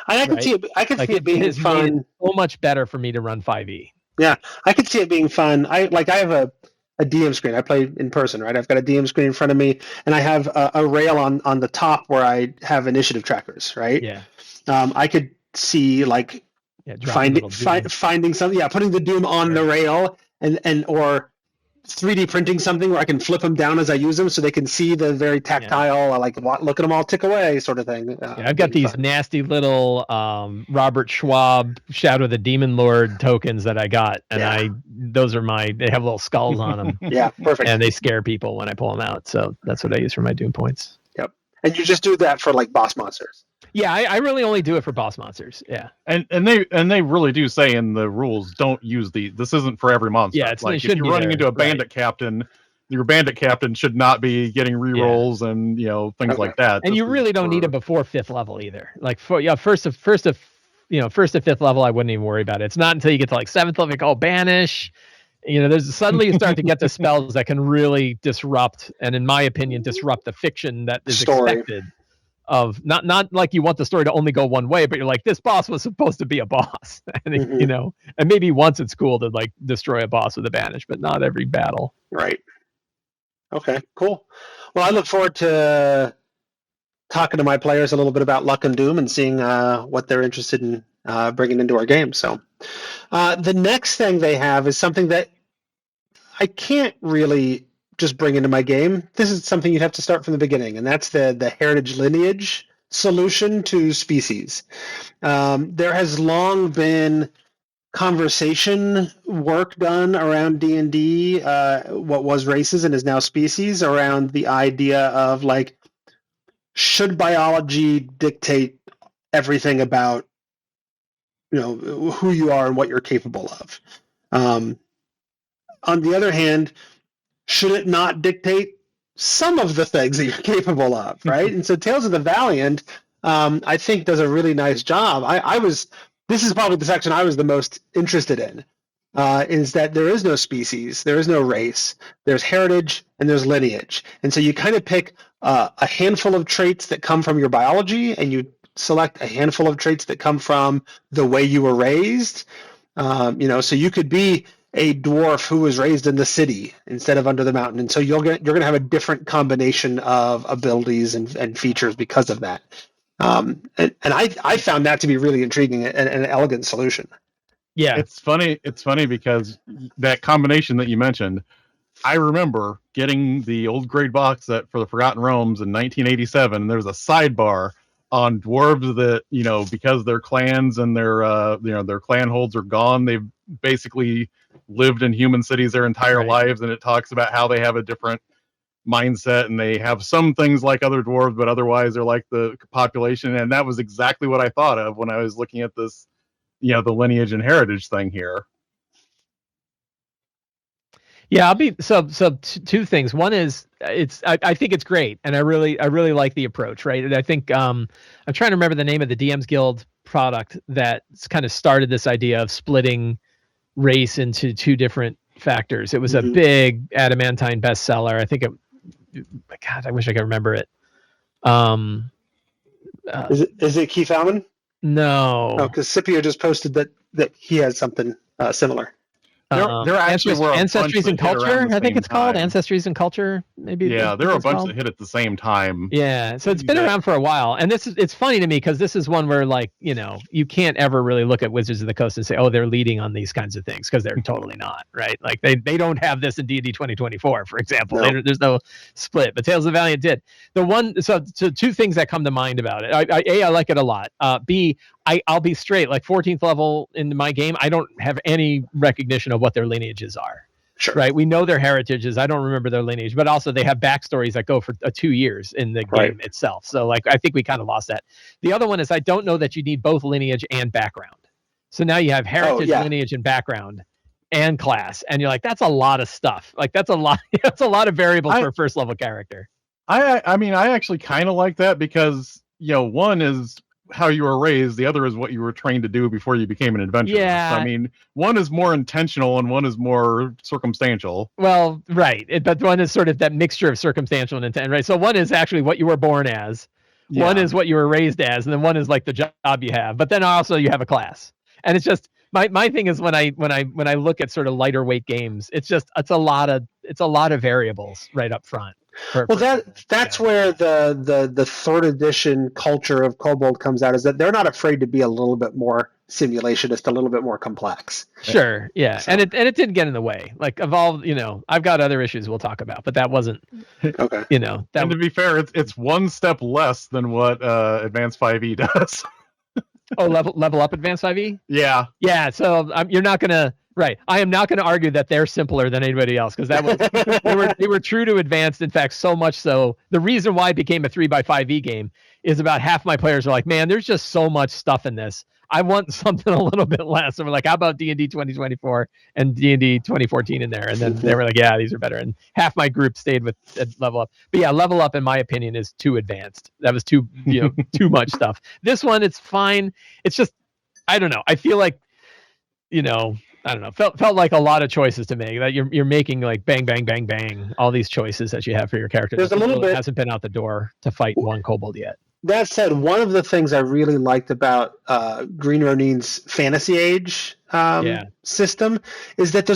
[SPEAKER 1] I can see it. I can see it being fun.
[SPEAKER 3] Made it so much better for me to run 5e.
[SPEAKER 1] Yeah, I could see it being fun. I have a DM screen. I play in person, right? I've got a DM screen in front of me, and I have a rail on the top where I have initiative trackers, right?
[SPEAKER 3] Yeah.
[SPEAKER 1] I could see like finding something. Yeah, putting the Doom on the rail, and or 3D printing something where I can flip them down as I use them, so they can see the very tactile, like look at them all tick away sort of thing.
[SPEAKER 3] I've got these nasty little Robert Schwab Shadow of the Demon Lord tokens that I got, and those are they have little skulls on them.
[SPEAKER 1] Yeah, perfect.
[SPEAKER 3] And they scare people when I pull them out, so that's what I use for my Doom points.
[SPEAKER 1] Yep. And you just do that for like boss monsters.
[SPEAKER 3] Yeah, I really only do it for boss monsters. Yeah,
[SPEAKER 4] and they really do say in the rules, don't use this isn't for every monster.
[SPEAKER 3] Yeah, it's
[SPEAKER 4] like if you're running into a bandit captain, your bandit captain should not be getting rerolls and things like that.
[SPEAKER 3] And you really don't need it before 5th level either. Like first to 5th level, I wouldn't even worry about it. It's not until you get to like 7th level, you call banish. There's suddenly you start to get to spells that can really disrupt, and in my opinion, disrupt the fiction that is expected. Of not like you want the story to only go one way, but you're like, this boss was supposed to be a boss, and and maybe once it's cool to like destroy a boss with a banish, but not every battle.
[SPEAKER 1] Right. Okay. Cool. Well, I look forward to talking to my players a little bit about Luck and Doom and seeing what they're interested in bringing into our game. So, the next thing they have is something that I can't really just bring into my game. This is something you'd have to start from the beginning, and that's the heritage lineage solution to species. There has long been conversation work done around D&D, what was races and is now species, around the idea of like, should biology dictate everything about who you are and what you're capable of? On the other hand, should it not dictate some of the things that you're capable of, right? And so Tales of the Valiant, I think, does a really nice job. This is probably the section I was the most interested in, is that there is no species, there is no race, there's heritage, and there's lineage. And so you kind of pick a handful of traits that come from your biology, and you select a handful of traits that come from the way you were raised. So you could be a dwarf who was raised in the city instead of under the mountain, and so you're going to have a different combination of abilities and features because of that. And I found that to be really intriguing and an elegant solution.
[SPEAKER 3] Yeah,
[SPEAKER 4] it's funny because that combination that you mentioned, I remember getting the old grade box set for the Forgotten Realms in 1987. And there was a sidebar on dwarves that because their clans and their clan holds are gone, they've basically lived in human cities their entire lives, and it talks about how they have a different mindset and they have some things like other dwarves, but otherwise they're like the population. And that was exactly what I thought of when I was looking at this, the lineage and heritage thing here.
[SPEAKER 3] Yeah, two things. One is I think it's great, and I really like the approach, right? And I think I'm trying to remember the name of the DM's Guild product that kind of started this idea of splitting race into two different factors. It was a big adamantine bestseller. I think God, I wish I could remember it.
[SPEAKER 1] Is it Keith Alman?
[SPEAKER 3] No.
[SPEAKER 1] Oh, because Scipio just posted that he has something similar.
[SPEAKER 4] There actually were
[SPEAKER 3] Ancestries and Culture, I think it's called Ancestries and Culture. Maybe.
[SPEAKER 4] Yeah, there were a bunch that hit at the same time.
[SPEAKER 3] Yeah, so it's been around for a while, and it's funny to me because this is one where you can't ever really look at Wizards of the Coast and say, oh, they're leading on these kinds of things, because they're totally not, right? Like they don't have this in D&D 2024, for example. No. There's no split, but Tales of the Valiant did. So two things that come to mind about it. I like it a lot. B, I'll be straight, like 14th level in my game, I don't have any recognition of what their lineages are.
[SPEAKER 1] Sure.
[SPEAKER 3] Right. We know their heritages. I don't remember their lineage, but also they have backstories that go for 2 years in the game itself. So I think we kind of lost that. The other one is I don't know that you need both lineage and background. So now you have heritage, lineage, and background. and class, and you're like, that's a lot of stuff. Like that's a lot. That's a lot of variables for a first level character.
[SPEAKER 4] I mean, I actually kind of like that because one is how you were raised, the other is what you were trained to do before you became an adventurer.
[SPEAKER 3] Yeah.
[SPEAKER 4] So, I mean, one is more intentional and one is more circumstantial.
[SPEAKER 3] Well, right, but one is sort of that mixture of circumstantial and intent, right? So one is actually what you were born as, one is what you were raised as, and then one is like the job you have. But then also you have a class, and it's just my thing is when I look at sort of lighter weight games, it's a lot of variables right up front.
[SPEAKER 1] That's where the third edition culture of Kobold comes out, is that they're not afraid to be a little bit more simulationist, a little bit more complex.
[SPEAKER 3] Sure, yeah, so. and it didn't get in the way. Like Evolve, I've got other issues we'll talk about, but that wasn't
[SPEAKER 1] okay.
[SPEAKER 4] And to be fair, it's one step less than what Advanced 5e does.
[SPEAKER 3] Oh, level up Advanced 5e?
[SPEAKER 4] Yeah.
[SPEAKER 3] Yeah, so you're not gonna. Right. I am not going to argue that they're simpler than anybody else, because that was they were true to Advanced. In fact, so much so the reason why it became a 3x5e game is about half my players are like, man, there's just so much stuff in this. I want something a little bit less. And we're like, how about D&D 2024 and D&D 2014 in there? And then they were like, yeah, these are better. And half my group stayed with Level Up. But yeah, Level Up, in my opinion, is too advanced. That was too much stuff. This one, it's fine. It's just, I don't know. I feel like, I don't know. Felt like a lot of choices to make. That you're making like bang, bang, bang, bang. All these choices that you have for your character.
[SPEAKER 1] There's a little bit
[SPEAKER 3] hasn't been out the door to fight one kobold yet.
[SPEAKER 1] That said, one of the things I really liked about Green Ronin's Fantasy Age system is that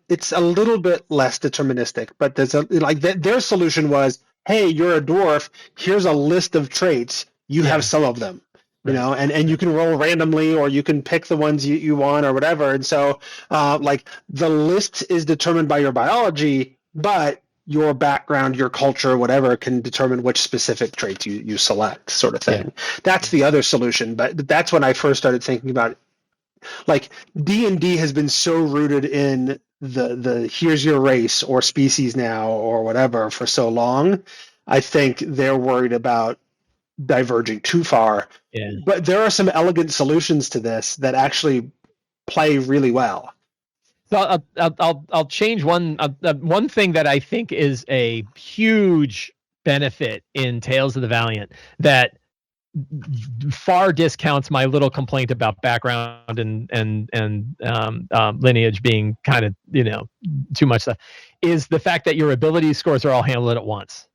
[SPEAKER 1] it's a little bit less deterministic. But there's their solution was, hey, you're a dwarf. Here's a list of traits. You have some of them. And you can roll randomly, or you can pick the ones you want or whatever. And so, the list is determined by your biology, but your background, your culture, whatever, can determine which specific traits you select, sort of thing. Yeah. That's the other solution. But that's when I first started thinking about it. Like, D&D has been so rooted in the here's your race or species now or whatever for so long. I think they're worried about diverging too far.
[SPEAKER 3] Yeah.
[SPEAKER 1] But there are some elegant solutions to this that actually play really well.
[SPEAKER 3] So I'll change one thing that I think is a huge benefit in Tales of the Valiant that far discounts my little complaint about background and lineage being kind of too much stuff, is the fact that your ability scores are all handled at once.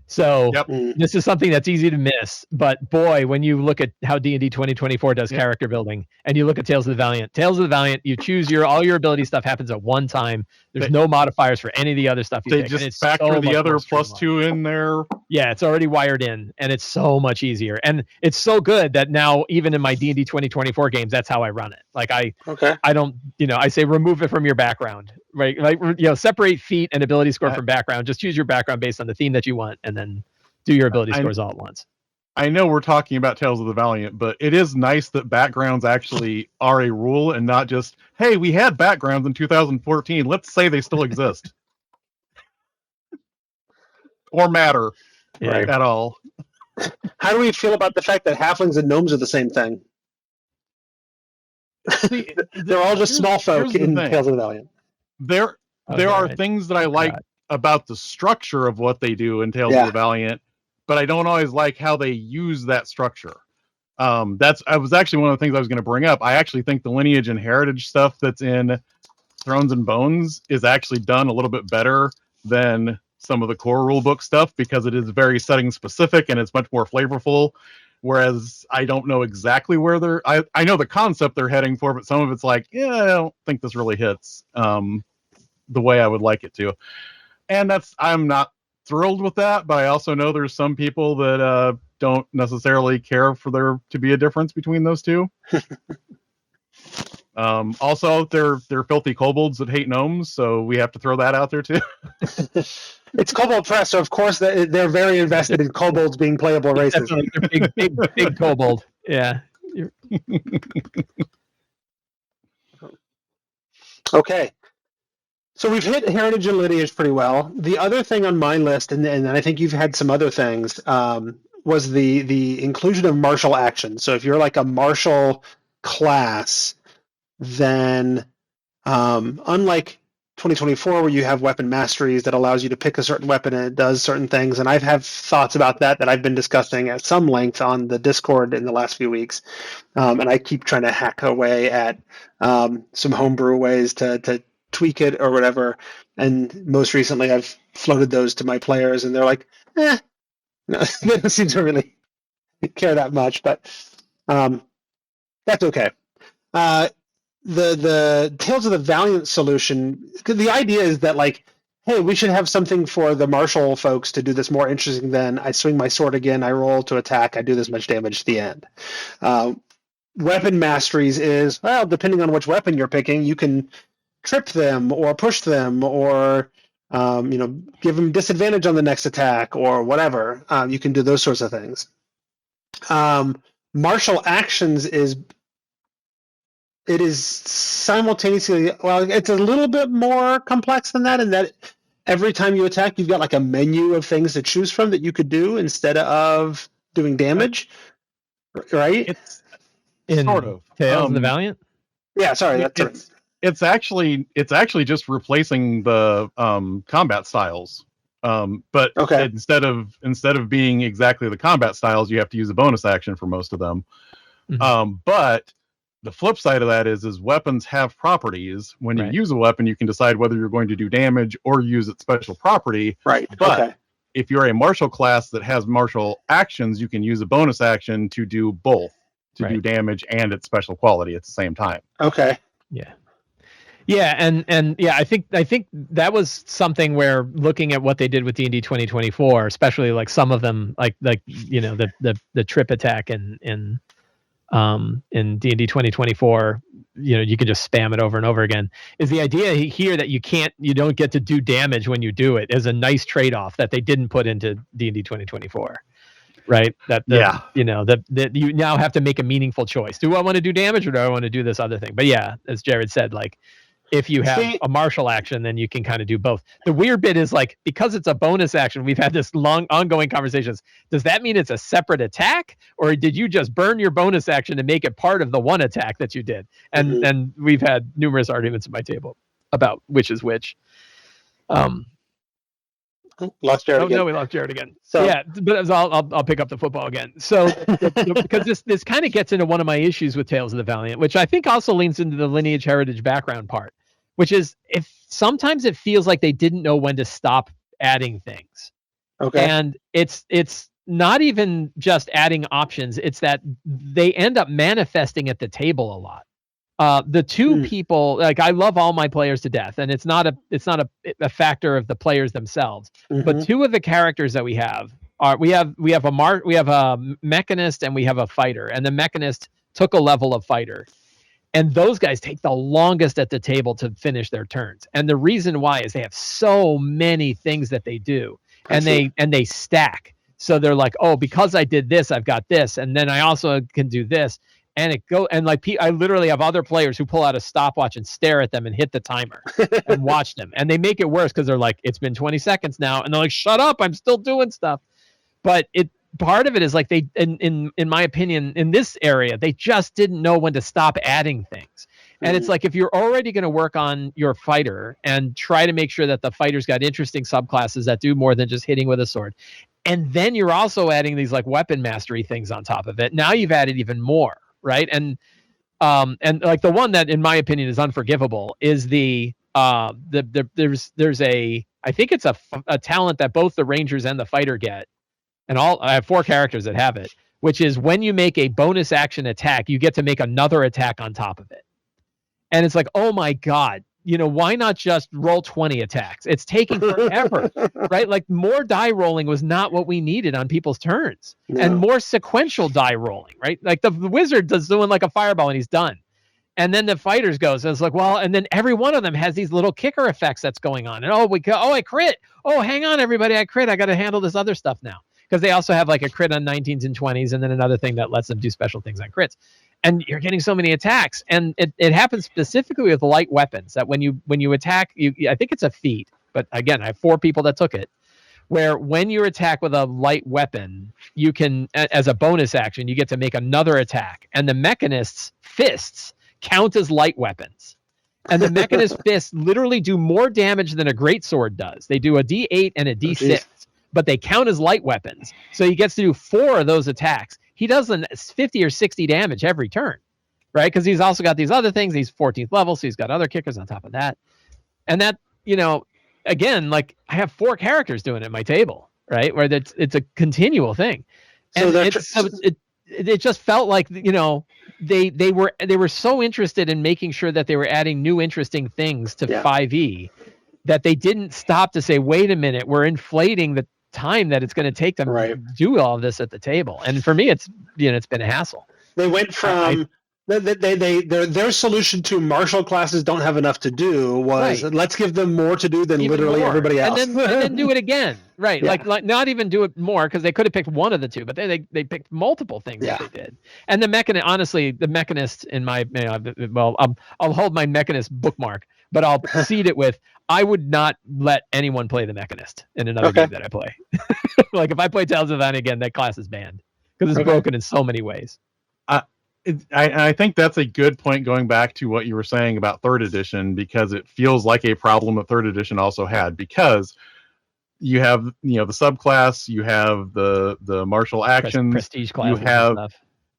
[SPEAKER 3] So This is something that's easy to miss, but boy, when you look at how D&D 2024 does character building, and you look at Tales of the Valiant, you choose all your ability stuff happens at one time. There's no modifiers for any of the other stuff you pick.
[SPEAKER 4] They just factor the other +2 in there.
[SPEAKER 3] Yeah, it's already wired in, and it's so much easier. And it's so good that now, even in my D&D 2024 games, that's how I run it. Like I don't, I say remove it from your background, right? Like, separate feat and ability score from background. Just choose your background based on the theme that you want, and then do your ability scores all at once.
[SPEAKER 4] I know we're talking about Tales of the Valiant, but it is nice that backgrounds actually are a rule and not just, hey, we had backgrounds in 2014. Let's say they still exist. Or matter at all.
[SPEAKER 1] How do we feel about the fact that halflings and gnomes are the same thing?
[SPEAKER 4] See,
[SPEAKER 1] they're all just small folk in Tales of the Valiant.
[SPEAKER 4] There are things that I like about the structure of what they do in Tales of the Valiant, but I don't always like how they use that structure. I was actually one of the things I was going to bring up. I actually think the lineage and heritage stuff that's in Thrones and Bones is actually done a little bit better than some of the core rulebook stuff, because it is very setting specific and it's much more flavorful. Whereas I don't know exactly where I know the concept they're heading for, but some of it's like, I don't think this really hits the way I would like it to. And I'm not thrilled with that, but I also know there's some people that don't necessarily care for there to be a difference between those two. Also, they're filthy kobolds that hate gnomes, so we have to throw that out there too.
[SPEAKER 1] It's Kobold Press, so of course they're very invested in kobolds being playable races.
[SPEAKER 3] They're big kobold. Yeah.
[SPEAKER 1] Okay. So we've hit heritage and lineage pretty well. The other thing on my list, and I think you've had some other things, was the inclusion of martial action. So if you're like a martial class, then Unlike 2024, where you have weapon masteries that allows you to pick a certain weapon and it does certain things, and I have thoughts about that I've been discussing at some length on the Discord in the last few weeks, and I keep trying to hack away at some homebrew ways to tweak it or whatever. And most recently, I've floated those to my players, and they're like, no, they don't seem to really care that much, but that's okay. The Tales of the Valiant solution, the idea is that, like, hey, we should have something for the martial folks to do this more interesting than I swing my sword again, I roll to attack, I do this much damage at the end. Weapon masteries is, well, depending on which weapon you're picking, you can trip them or push them or give them disadvantage on the next attack or whatever. You can do those sorts of things. Martial actions is simultaneously, well, it's a little bit more complex than that, in that every time you attack, you've got like a menu of things to choose from that you could do instead of doing damage, right?
[SPEAKER 4] It's
[SPEAKER 3] In
[SPEAKER 4] sort of
[SPEAKER 3] Tales of the Valiant.
[SPEAKER 1] Yeah, sorry, that's
[SPEAKER 4] it's actually just replacing the combat styles. But
[SPEAKER 1] okay.
[SPEAKER 4] instead of being exactly the combat styles, you have to use a bonus action for most of them.
[SPEAKER 3] Mm-hmm.
[SPEAKER 4] But the flip side of that is weapons have properties. When you use a weapon, you can decide whether you're going to do damage or use its special property.
[SPEAKER 1] Right.
[SPEAKER 4] But
[SPEAKER 1] okay.
[SPEAKER 4] if you're a martial class that has martial actions, you can use a bonus action to do both, to do damage and its special quality at the same time.
[SPEAKER 1] Okay.
[SPEAKER 3] Yeah. Yeah, and yeah, I think that was something where, looking at what they did with D&D 2024, especially like some of them, like the trip attack in D&D 2024, you can just spam it over and over again. Is the idea here that you don't get to do damage when you do it, is a nice trade-off that they didn't put into D&D 2024. Right. That you now have to make a meaningful choice. Do I want to do damage or do I want to do this other thing? But yeah, as Jared said, like, if you have a martial action, then you can kind of do both. The weird bit is, like, because it's a bonus action, we've had this long ongoing conversations. Does that mean it's a separate attack, or did you just burn your bonus action and make it part of the one attack that you did? And we've had numerous arguments at my table about which is which.
[SPEAKER 1] Lost Jared again.
[SPEAKER 3] No, we lost Jared again.
[SPEAKER 1] So
[SPEAKER 3] yeah, but I'll pick up the football again. So because this kind of gets into one of my issues with Tales of the Valiant, which I think also leans into the lineage, heritage, background part, which is, if sometimes it feels like they didn't know when to stop adding things.
[SPEAKER 1] Okay.
[SPEAKER 3] And it's not even just adding options, it's that they end up manifesting at the table a lot. The two people, like, I love all my players to death, and it's not a factor of the players themselves. But two of the characters that we have are we have a mechanist and we have a fighter, and the mechanist took a level of fighter, and those guys take the longest at the table to finish their turns. And the reason why is they have so many things that they do, and they stack. So they're like, oh, because I did this, I've got this, and then I also can do this. And I literally have other players who pull out a stopwatch and stare at them and hit the timer and watch them. And they make it worse because they're like, it's been 20 seconds now. And they're like, shut up, I'm still doing stuff. But part of it is, like, they, in my opinion, in this area, they just didn't know when to stop adding things. And it's like, if you're already going to work on your fighter and try to make sure that the fighter's got interesting subclasses that do more than just hitting with a sword, and then you're also adding these, like, weapon mastery things on top of it, now you've added even more. Right. And like, the one that, in my opinion, is unforgivable is there's I think it's a talent that both the Rangers and the fighter get. And I have 4 characters that have it, which is, when you make a bonus action attack, you get to make another attack on top of it. And it's like, oh my God, why not just roll 20 attacks? It's taking forever, right? Like, more die rolling was not what we needed on people's turns. No. And more sequential die rolling, right? Like, the wizard does doing like a fireball and he's done. And then the fighters goes, and it's like, well, and then every one of them has these little kicker effects that's going on. And I crit. Oh, hang on, everybody, I crit. I got to handle this other stuff now. Because they also have, like, a crit on 19s and 20s, and then another thing that lets them do special things on crits. And you're getting so many attacks, and it happens specifically with light weapons, that when you attack, I think it's a feat, but again, I have 4 people that took it, where when you attack with a light weapon, you can, as a bonus action, you get to make another attack, and the mechanist's fists count as light weapons. And the Mechanist fists literally do more damage than a greatsword does. They do a D8 and a D6, but they count as light weapons. So he gets to do 4 of those attacks. He does 50 or 60 damage every turn, right? Because he's also got these other things. He's 14th level, so he's got other kickers on top of that. And that, again, like I have 4 characters doing it at my table, right? Where it's a continual thing. And it just felt like, they were so interested in making sure that they were adding new interesting things to 5e that they didn't stop to say, wait a minute, we're inflating the time that it's going to take to do all of this at the table. And for me, it's been a hassle.
[SPEAKER 1] They went from their solution to martial classes don't have enough to do was let's give them more to do than even literally more. Everybody else,
[SPEAKER 3] and then do it again, right? Yeah. Like not even do it more because they could have picked one of the two, but they picked multiple things that they did. And the Mechanist in my I'll hold my Mechanist bookmark, but I'll seed it with I would not let anyone play the Mechanist in another game that I play. Like if I play Tales of the Valiant again, that class is banned because it's broken in so many ways.
[SPEAKER 4] I think that's a good point going back to what you were saying about 3rd edition, because it feels like a problem that 3rd edition also had, because you have the subclass, you have the martial actions,
[SPEAKER 3] prestige class,
[SPEAKER 4] you have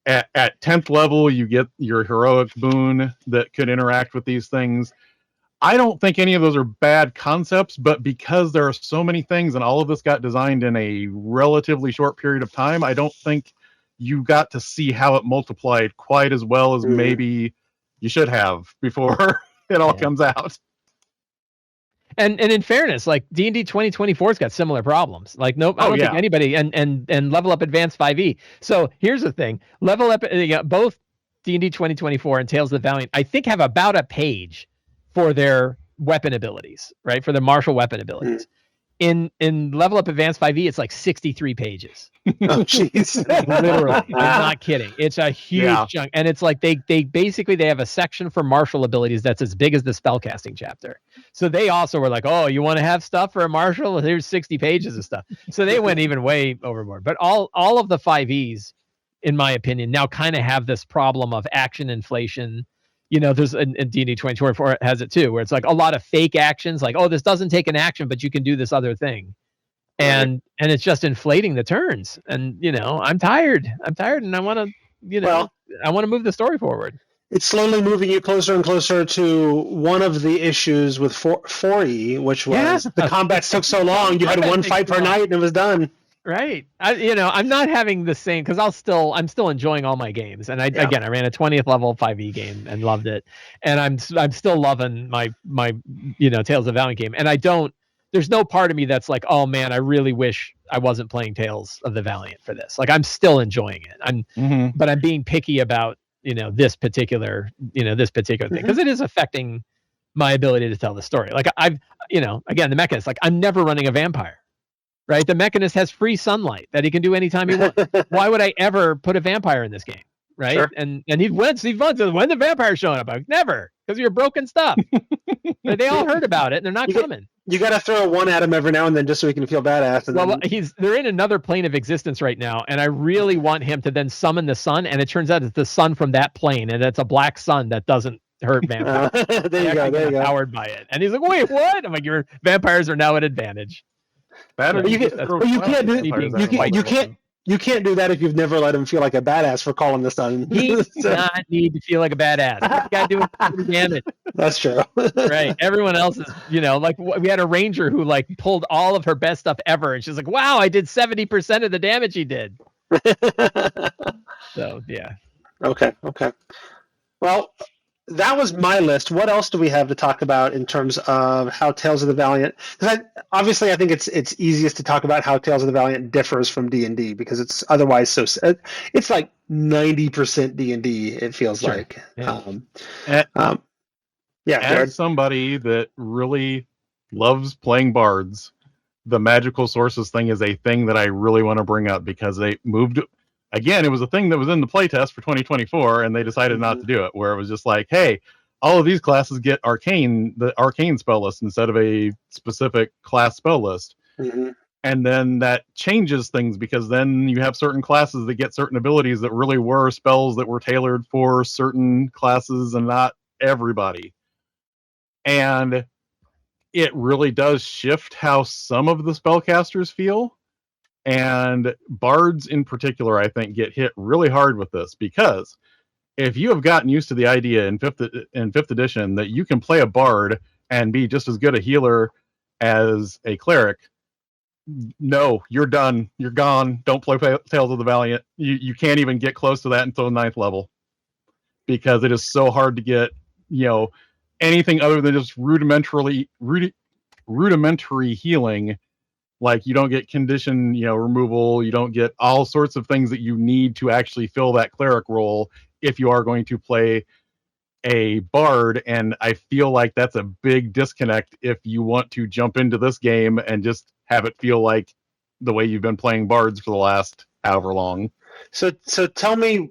[SPEAKER 4] at 10th level you get your heroic boon that could interact with these things. I don't think any of those are bad concepts, but because there are so many things and all of this got designed in a relatively short period of time, I don't think you got to see how it multiplied quite as well as maybe you should have before it all comes out.
[SPEAKER 3] And in fairness, like D&D 2024's got similar problems. Like I don't think anybody and Level Up Advanced 5e. So here's the thing: Level Up, both D&D 2024 and Tales of the Valiant, I think, have about a page for their weapon abilities, right? For the martial weapon abilities. In Level Up Advanced 5e, it's like 63 pages.
[SPEAKER 1] Oh, jeez.
[SPEAKER 3] Literally. I'm not kidding. It's a huge chunk. And it's like they basically have a section for martial abilities that's as big as the spellcasting chapter. So they also were like, oh, you want to have stuff for a martial? Here's 60 pages of stuff. So they went even way overboard. But all of the 5es, in my opinion, now kind of have this problem of action inflation. There's in D&D 2024 has it too, where it's like a lot of fake actions, like, oh, this doesn't take an action, but you can do this other thing. And it's just inflating the turns. And, I'm tired, and I want to, I want to move the story forward.
[SPEAKER 1] It's slowly moving you closer and closer to one of the issues with 4e, which was the combats took so long. You had one fight per night and it was done.
[SPEAKER 3] Right. I'm not having the same, because I'm still enjoying all my games. And I ran a 20th level 5e game and loved it. And I'm still loving my Tales of Valiant game. And there's no part of me that's like, oh man, I really wish I wasn't playing Tales of the Valiant for this. Like I'm still enjoying it. But I'm being picky about, this particular thing, because it is affecting my ability to tell the story. Like again, the Mechanist, like I'm never running a vampire. Right, the Mechanist has free sunlight that he can do anytime he wants. Why would I ever put a vampire in this game? Right, sure. and he went when the vampire's showing up. I'm like, never, because of your broken stuff. They all heard about it and they're not coming.
[SPEAKER 1] You got to throw one at him every now and then just so he can feel badass. And
[SPEAKER 3] they're in another plane of existence right now, and I really want him to then summon the sun, and it turns out it's the sun from that plane, and it's a black sun that doesn't hurt vampires.
[SPEAKER 1] There you go.
[SPEAKER 3] Powered by it, and he's like, wait, what? I'm like, your vampires are now at advantage.
[SPEAKER 1] You can't do that if you've never let him feel like a badass for calling the sun.
[SPEAKER 3] He does not need to feel like a badass. He's got to do damage.
[SPEAKER 1] That's true.
[SPEAKER 3] Right. Everyone else is, like we had a ranger who like pulled all of her best stuff ever, and she's like, "Wow, I did 70% of the damage he did." So yeah.
[SPEAKER 1] Okay. Well, that was my list. What else do we have to talk about in terms of how Tales of the Valiant? Because I think it's easiest to talk about how Tales of the Valiant differs from D&D, because it's otherwise it's like 90% D&D. It feels like.
[SPEAKER 4] Yeah. As somebody that really loves playing bards, the magical sources thing is a thing that I really want to bring up, because they moved. Again, it was a thing that was in the playtest for 2024, and they decided not to do it, where it was just like, hey, all of these classes get the arcane spell list instead of a specific class spell list. And then that changes things, because then you have certain classes that get certain abilities that really were spells that were tailored for certain classes and not everybody. And it really does shift how some of the spellcasters feel. And bards in particular, I think, get hit really hard with this, because if you have gotten used to the idea in fifth edition that you can play a bard and be just as good a healer as a cleric, no, you're done. You're gone. Don't play Tales of the Valiant. You can't even get close to that until 9th level, because it is so hard to get, anything other than just rudimentary healing. Like, you don't get condition, removal. You don't get all sorts of things that you need to actually fill that cleric role if you are going to play a bard. And I feel like that's a big disconnect if you want to jump into this game and just have it feel like the way you've been playing bards for the last however long.
[SPEAKER 1] So tell me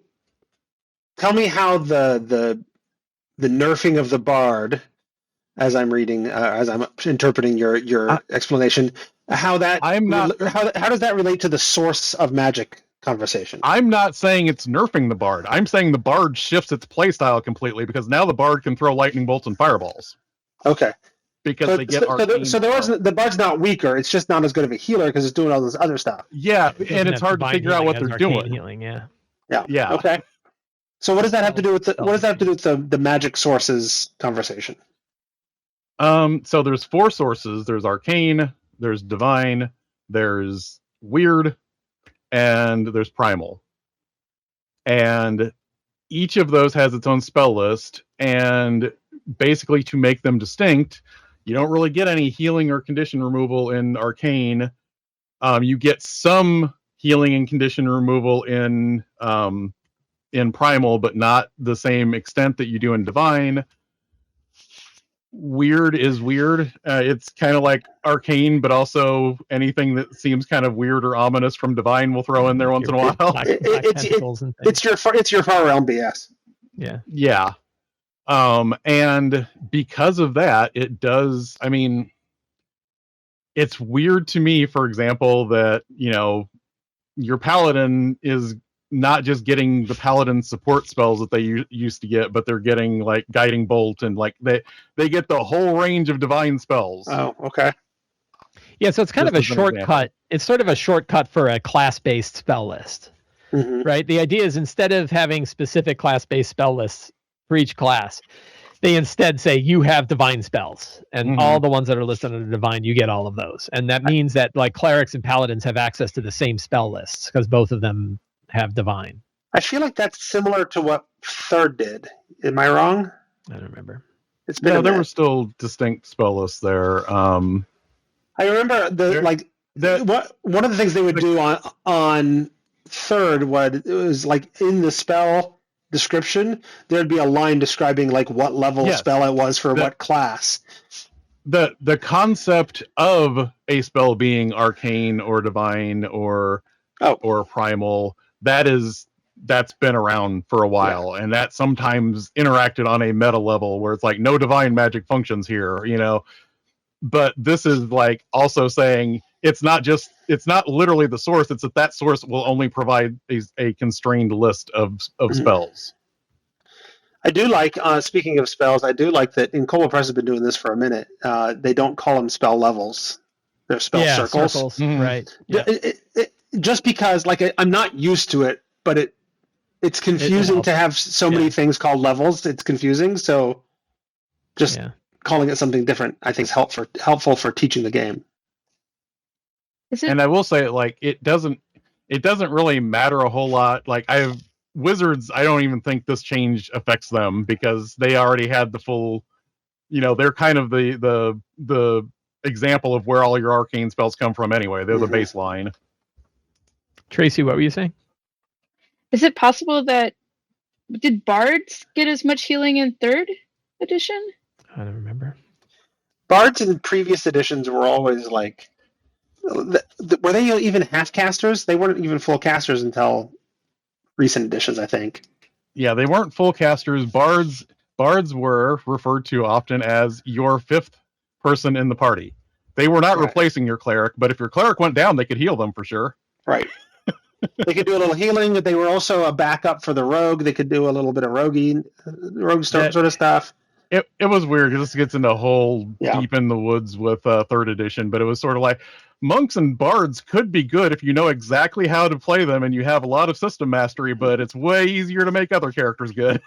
[SPEAKER 1] how the nerfing of the bard, as I'm reading, as I'm interpreting your explanation, how does that relate to the source of magic conversation?
[SPEAKER 4] I'm not saying it's nerfing the bard. I'm saying the bard shifts its playstyle completely, because now the bard can throw lightning bolts and fireballs.
[SPEAKER 1] Okay.
[SPEAKER 4] Because they get arcane.
[SPEAKER 1] So the bard's not weaker. It's just not as good of a healer because it's doing all this other stuff.
[SPEAKER 4] Yeah, and it's hard to figure out what they're doing.
[SPEAKER 3] Healing, yeah.
[SPEAKER 1] Okay. So what does that have to do with the magic sources conversation?
[SPEAKER 4] So there's 4 sources. There's arcane, there's divine, there's weird, and there's primal. And each of those has its own spell list, and basically to make them distinct, you don't really get any healing or condition removal in arcane. You get some healing and condition removal in primal, but not the same extent that you do in divine. Weird is weird. It's kind of like arcane, but also anything that seems kind of weird or ominous from divine we'll throw in there once in a while.
[SPEAKER 1] It's your far realm BS.
[SPEAKER 3] Yeah.
[SPEAKER 4] And because of that, it does. I mean, it's weird to me, for example, that your paladin is not just getting the paladin support spells that they used to get, but they're getting like guiding bolt, and like they get the whole range of divine spells.
[SPEAKER 1] Oh, okay.
[SPEAKER 3] Yeah, so it's kind of a shortcut. It's sort of a shortcut for a class-based spell list, right? The idea is, instead of having specific class-based spell lists for each class, they instead say you have divine spells, and all the ones that are listed under divine, you get all of those. And that means that like clerics and paladins have access to the same spell lists, because both of them have divine.
[SPEAKER 1] I feel like that's similar to what Third did. Am I wrong?
[SPEAKER 3] I don't remember.
[SPEAKER 1] It's been
[SPEAKER 4] there were still distinct spell lists there.
[SPEAKER 1] I remember one of the things they would do on Third was like in the spell description, there'd be a line describing like what level spell it was for what class.
[SPEAKER 4] The concept of a spell being arcane or divine or primal, that's been around for a while, and that sometimes interacted on a meta level where it's like no divine magic functions here, but this is like also saying it's not literally the source, it's that source will only provide a constrained list of spells.
[SPEAKER 1] I do like, speaking of spells, I do like that in Kobold Press has been doing this for a minute. They don't call them spell levels. They're spell circles.
[SPEAKER 3] Right. Yeah.
[SPEAKER 1] Just because, like, I'm not used to it, but it's confusing to have so many things called levels. It's confusing, so just calling it something different, I think, is helpful for teaching the game.
[SPEAKER 4] And I will say, like, it doesn't really matter a whole lot. Like, Wizards, I don't even think this change affects them, because they already had the full, they're kind of the example of where all your arcane spells come from anyway. They're the baseline.
[SPEAKER 3] Tracy, what were you saying?
[SPEAKER 2] Is it possible that did bards get as much healing in Third edition?
[SPEAKER 3] I don't remember.
[SPEAKER 1] Bards in previous editions were always like, were they even half casters? They weren't even full casters until recent editions, I think.
[SPEAKER 4] Yeah, they weren't full casters. Bards were referred to often as your 5th person in the party. They were not replacing your cleric, but if your cleric went down, they could heal them for sure.
[SPEAKER 1] Right. They could do a little healing, but they were also a backup for the rogue. They could do a little bit of rogue sort of stuff.
[SPEAKER 4] It was weird because this gets into a whole
[SPEAKER 1] Yeah.
[SPEAKER 4] deep in the woods with 3rd edition, but it was sort of like monks and bards could be good if you know exactly how to play them and you have a lot of system mastery, but it's way easier to make other characters good.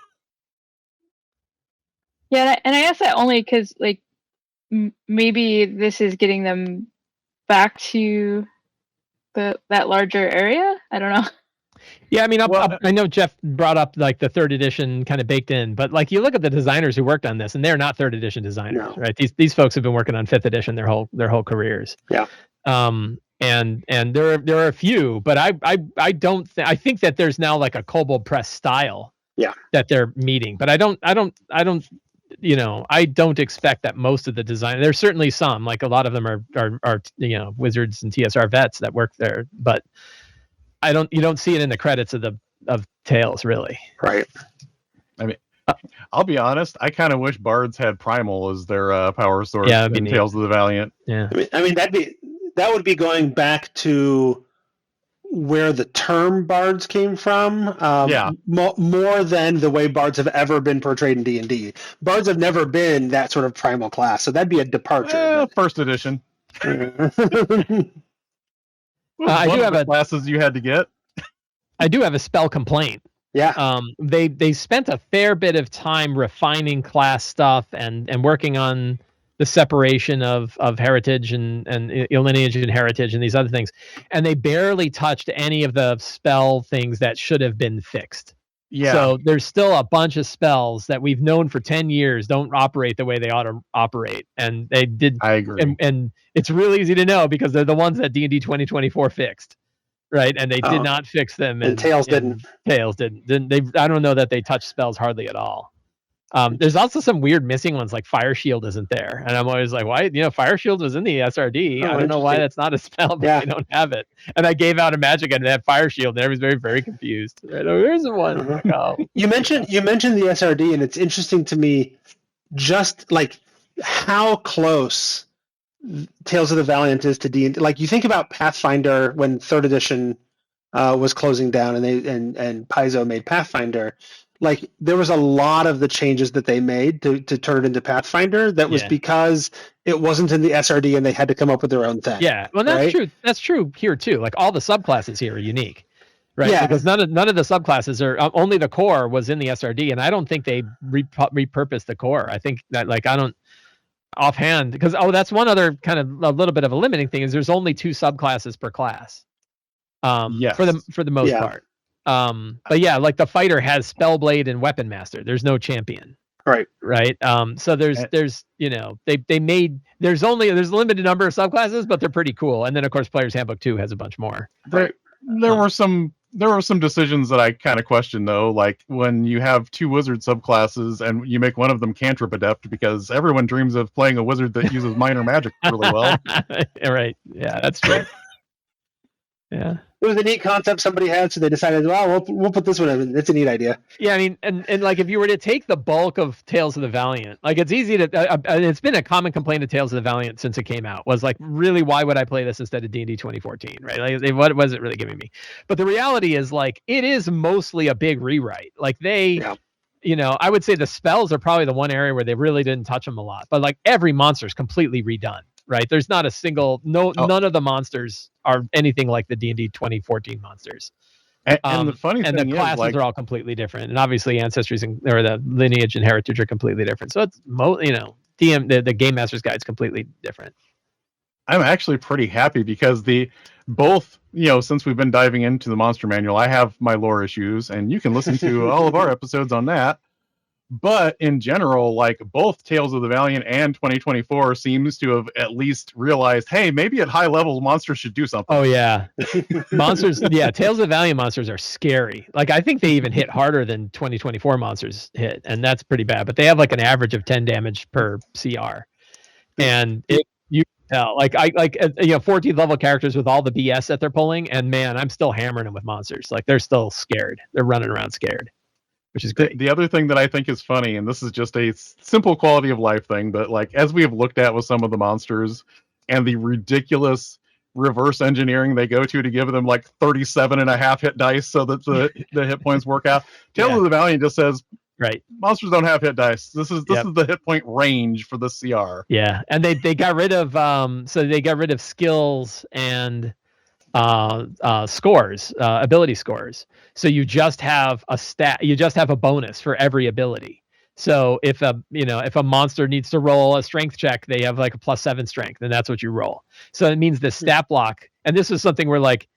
[SPEAKER 2] Yeah, and I ask that only because like maybe this is getting them back to that larger area. I don't know.
[SPEAKER 3] Yeah, I mean, I know Jeff brought up like the 3rd edition kind of baked in, but like you look at the designers who worked on this, and they're not 3rd edition designers, right? These folks have been working on 5th edition their whole careers.
[SPEAKER 1] Yeah.
[SPEAKER 3] And there are a few, but I don't I think that there's now like a Kobold Press style.
[SPEAKER 1] Yeah.
[SPEAKER 3] That they're meeting, but I don't you know, I don't expect that most of the design. There's certainly some, like a lot of them are you know, wizards and TSR vets that work there, but you don't see it in the credits of Tales, really.
[SPEAKER 1] Right.
[SPEAKER 4] I mean, I'll be honest, I kind of wish bards had primal as their power source in Tales of the Valiant.
[SPEAKER 3] Yeah.
[SPEAKER 1] I mean that would be going back to where the term bards came from. More than the way bards have ever been portrayed in D&D. Bards have never been that sort of primal class, so that'd be a departure.
[SPEAKER 4] 1st edition.
[SPEAKER 3] I do have
[SPEAKER 4] classes you had to get.
[SPEAKER 3] I do have a spell complaint.
[SPEAKER 1] Yeah.
[SPEAKER 3] They spent a fair bit of time refining class stuff and working on the separation of heritage and lineage and heritage and these other things, and they barely touched any of the spell things that should have been fixed.
[SPEAKER 4] Yeah.
[SPEAKER 3] So there's still a bunch of spells that we've known for 10 years don't operate the way they ought to operate, and they did.
[SPEAKER 4] I agree.
[SPEAKER 3] And it's really easy to know because they're the ones that D&D 2024 fixed, right? And they did not fix them.
[SPEAKER 1] And Tales didn't.
[SPEAKER 3] Tales didn't. They I don't know that they touched spells hardly at all. There's also some weird missing ones, like Fire Shield isn't there, and I'm always like, why? You know, Fire Shield was in the SRD. I don't know why that's not a spell, but they don't have it. And I gave out a magic and they had Fire Shield, and everyone's very, very confused. Right? Oh, there's the one. Oh.
[SPEAKER 1] You mentioned the SRD, and it's interesting to me, just like how close Tales of the Valiant is to D&D. Like you think about Pathfinder when 3rd edition was closing down, and Paizo made Pathfinder. Like there was a lot of the changes that they made to turn it into Pathfinder that was because it wasn't in the SRD and they had to come up with their own thing.
[SPEAKER 3] Yeah, well, that's true. That's true here too. Like all the subclasses here are unique, right?
[SPEAKER 1] Yeah.
[SPEAKER 3] Because none of the subclasses are only the core was in the SRD, and I don't think they repurposed the core. I think that like I don't offhand because that's one other kind of a little bit of a limiting thing is there's only 2 subclasses per class. For the most part. But yeah, like the fighter has Spellblade and Weapon Master. There's no champion.
[SPEAKER 1] Right.
[SPEAKER 3] So there's you know they made there's a limited number of subclasses, but they're pretty cool. And then of course Player's Handbook 2 has a bunch more.
[SPEAKER 4] There were some decisions that I kind of questioned though, like when you have 2 wizard subclasses and you make one of them cantrip adept because everyone dreams of playing a wizard that uses minor magic really well.
[SPEAKER 3] Right. Yeah, that's true. Yeah.
[SPEAKER 1] It was a neat concept somebody had, so they decided, well, we'll put this one in. It's a neat idea.
[SPEAKER 3] Yeah, I mean, and like if you were to take the bulk of Tales of the Valiant, like it's easy to, it's been a common complaint of Tales of the Valiant since it came out, was like, really, why would I play this instead of D&D 2014, right? Like, what was it really giving me? But the reality is, like, it is mostly a big rewrite. Like you know, I would say the spells are probably the one area where they really didn't touch them a lot, but like every monster is completely redone. Right, there's not a single none of the monsters are anything like the D&D 2014 monsters.
[SPEAKER 4] And the funny thing
[SPEAKER 3] is, the classes are all completely different, and obviously ancestries or the lineage and heritage are completely different. So it's you know, the Game Master's Guide is completely different.
[SPEAKER 4] I'm actually pretty happy because both you know, since we've been diving into the monster manual, I have my lore issues, and you can listen to all of our episodes on that. But in general, like both Tales of the Valiant and 2024 seems to have at least realized, hey, maybe at high levels monsters should do something.
[SPEAKER 3] Oh yeah, monsters. Yeah, Tales of the Valiant monsters are scary. Like I think they even hit harder than 2024 monsters hit, and that's pretty bad. But they have like an average of 10 damage per CR, and you can tell. Like you know, 14th level characters with all the BS that they're pulling, and man, I'm still hammering them with monsters. Like they're still scared. They're running around scared. Which is great.
[SPEAKER 4] The other thing that I think is funny, and this is just a simple quality of life thing, but like as we have looked at with some of the monsters and the ridiculous reverse engineering they go to give them like 37.5 hit dice so that the hit points work out. Tales of the Valiant just says,
[SPEAKER 3] Right.
[SPEAKER 4] Monsters don't have hit dice. This is the hit point range for the CR.
[SPEAKER 3] Yeah, and they got rid of so they got rid of skills and scores, ability scores. So you just have a stat, you just have a bonus for every ability. So if a monster needs to roll a strength check, they have like a +7 strength, and that's what you roll. So it means the stat block, and this is something where like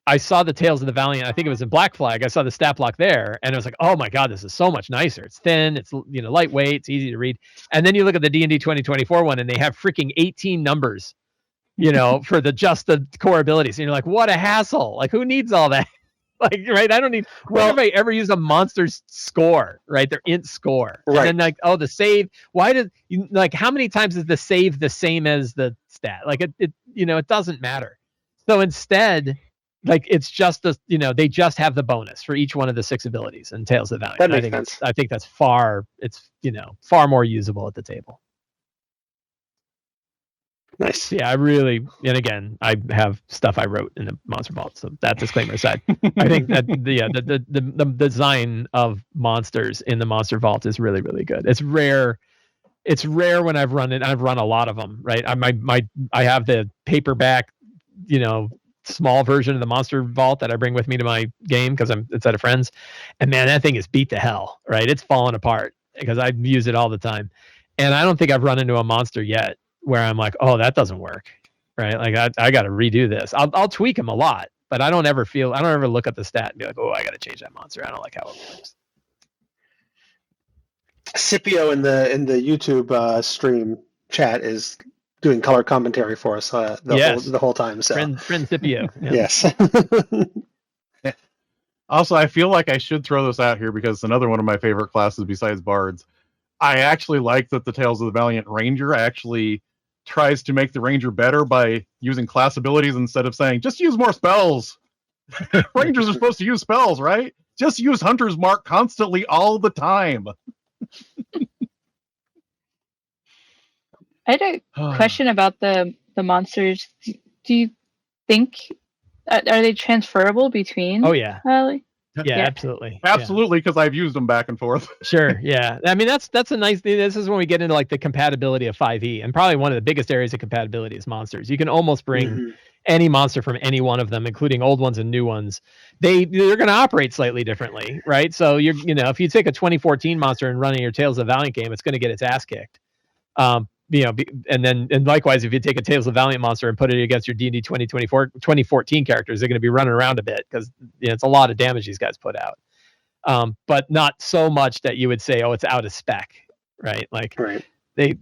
[SPEAKER 3] I saw the Tales of the Valiant, I think it was in Black Flag, I saw the stat block there, and I was like, oh my god, this is so much nicer. It's thin, it's lightweight, it's easy to read. And then you look at the D&D 2024 one, and they have freaking 18 numbers, for the core abilities. And you're like, what a hassle. Like, who needs all that? Like, right? I don't need. When have I ever used a monster's score? Right? Their int score. Right. And then like, oh, the save. Why did how many times is the save the same as the stat? Like it doesn't matter. So instead, like it's just they just have the bonus for each one of the 6 abilities in Tales of the Valiant.
[SPEAKER 1] That makes sense.
[SPEAKER 3] I think that's far more usable at the table.
[SPEAKER 1] Nice.
[SPEAKER 3] Yeah, and again, I have stuff I wrote in the Monster Vault, so that disclaimer aside, I think that the design of monsters in the Monster Vault is really, really good. It's rare. It's rare when I've run it. I've run a lot of them, right? I have the paperback, small version of the Monster Vault that I bring with me to my game because it's at a friend's, and man, that thing is beat to hell, right? It's falling apart because I use it all the time, and I don't think I've run into a monster yet where I'm like, oh, that doesn't work, right? Like I got to redo this. I'll tweak them a lot, but I don't ever look at the stat and be like, oh, I got to change that monster. I don't like how it works.
[SPEAKER 1] Scipio in the YouTube stream chat is doing color commentary for us the whole time. So
[SPEAKER 3] friend Scipio. Yeah.
[SPEAKER 1] Yes.
[SPEAKER 4] Also, I feel like I should throw this out here because it's another one of my favorite classes besides bards. I actually like that the Tales of the Valiant Ranger actually tries to make the Ranger better by using class abilities instead of saying, just use more spells. Rangers are supposed to use spells, right? Just use Hunter's Mark constantly all the time.
[SPEAKER 2] I had a question about the monsters. Do you think, are they transferable between?
[SPEAKER 3] Oh, yeah.
[SPEAKER 2] Yeah,
[SPEAKER 3] absolutely.
[SPEAKER 4] Absolutely, because I've used them back and forth.
[SPEAKER 3] Sure, yeah. I mean, that's a nice thing. This is when we get into like the compatibility of 5e, and probably one of the biggest areas of compatibility is monsters. You can almost bring any monster from any one of them, including old ones and new ones. They're going to operate slightly differently, right? So if you take a 2014 monster and run in your Tales of the Valiant game, it's going to get its ass kicked. And likewise, if you take a Tales of the Valiant monster and put it against your D&D 2014 characters, they're going to be running around a bit because it's a lot of damage these guys put out. But not so much that you would say, oh, it's out of spec, right? Like they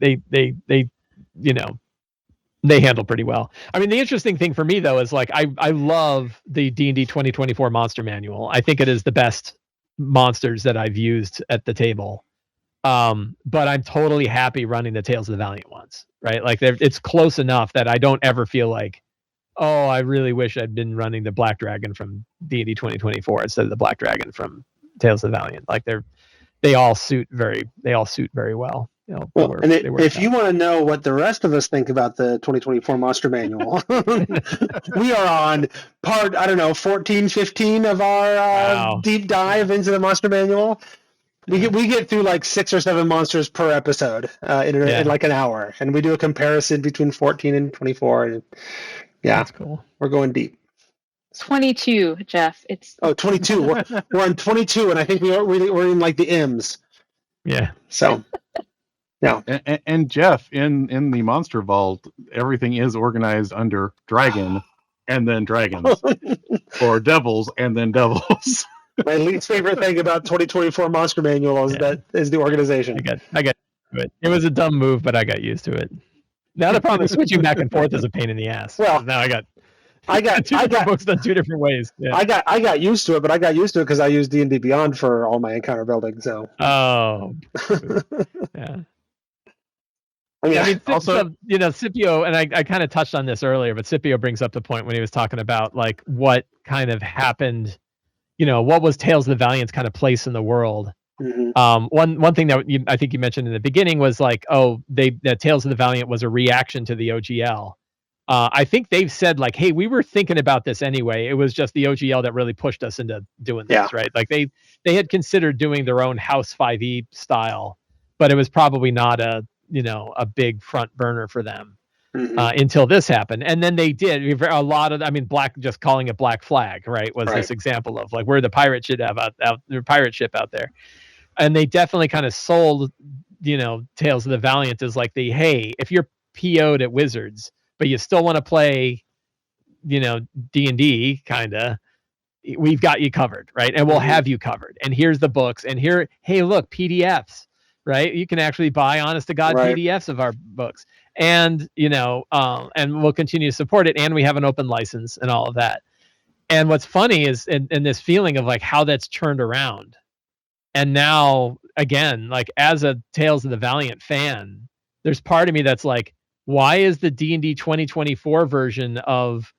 [SPEAKER 3] handle pretty well. I mean, the interesting thing for me though is like I love the D&D 2024 monster manual. I think it is the best monsters that I've used at the table. But I'm totally happy running the Tales of the Valiant ones, right? Like it's close enough that I don't ever feel like, oh, I really wish I'd been running the Black Dragon from D&D 2024 instead of the Black Dragon from Tales of the Valiant. Like they all suit very well.
[SPEAKER 1] If you want to know what the rest of us think about the 2024 Monster Manual, we are on part 14, 15 of our deep dive into the Monster Manual. We get through like 6 or 7 monsters per episode in like an hour, and we do a comparison between 14 and 24. And
[SPEAKER 3] that's cool.
[SPEAKER 1] We're going deep.
[SPEAKER 2] 22, Jeff.
[SPEAKER 1] 22. We're on 22, and I think we're in like the M's.
[SPEAKER 3] Yeah.
[SPEAKER 1] So. Yeah.
[SPEAKER 4] And Jeff, in the Monster Vault, everything is organized under Dragon, and then Dragons, or Devils, and then Devils.
[SPEAKER 1] My least favorite thing about 2024 Monster Manual is the organization.
[SPEAKER 3] I got it. It was a dumb move, but I got used to it. Now the problem is switching back and forth is a pain in the ass.
[SPEAKER 1] Well,
[SPEAKER 3] now I got two different books done 2 different ways. Yeah.
[SPEAKER 1] I got used to it, but I got used to it because I use D&D Beyond for all my encounter building. So.
[SPEAKER 3] Oh. Yeah. I mean,
[SPEAKER 4] also,
[SPEAKER 3] Scipio, and I kind of touched on this earlier, but Scipio brings up the point when he was talking about like what kind of happened. What was Tales of the Valiant's kind of place in the world? Mm-hmm. One thing that I think you mentioned in the beginning was like, that Tales of the Valiant was a reaction to the OGL, I think they've said like, hey, we were thinking about this anyway. It was just the OGL that really pushed us into doing this, right? Like they had considered doing their own House 5e style, but it was probably not a big front burner for them until this happened. And then they did a lot of, just calling it Black Flag, right? Was this example of like, we're the pirate ship out there. And they definitely kind of sold, Tales of the Valiant as like hey, if you're PO'd at Wizards, but you still want to play, D&D kind of, we've got you covered, right? And we'll have you covered. And here's the books. And here, hey, look, PDFs, right? You can actually buy honest to God PDFs of our books. And, and we'll continue to support it. And we have an open license and all of that. And what's funny is in this feeling of like how that's turned around. And now, again, like as a Tales of the Valiant fan, there's part of me that's like, why is the D&D 2024 version of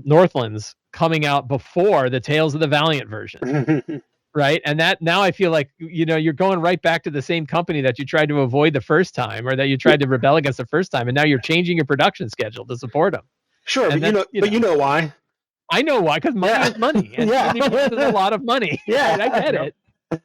[SPEAKER 3] Northlands coming out before the Tales of the Valiant version? Right? And that now I feel like, you're going right back to the same company that you tried to avoid the first time, or that you tried to rebel against the first time, and now you're changing your production schedule to support them.
[SPEAKER 1] Sure, and but you know why.
[SPEAKER 3] I know why, because money is money, and there's a lot of money.
[SPEAKER 1] Yeah,
[SPEAKER 3] right?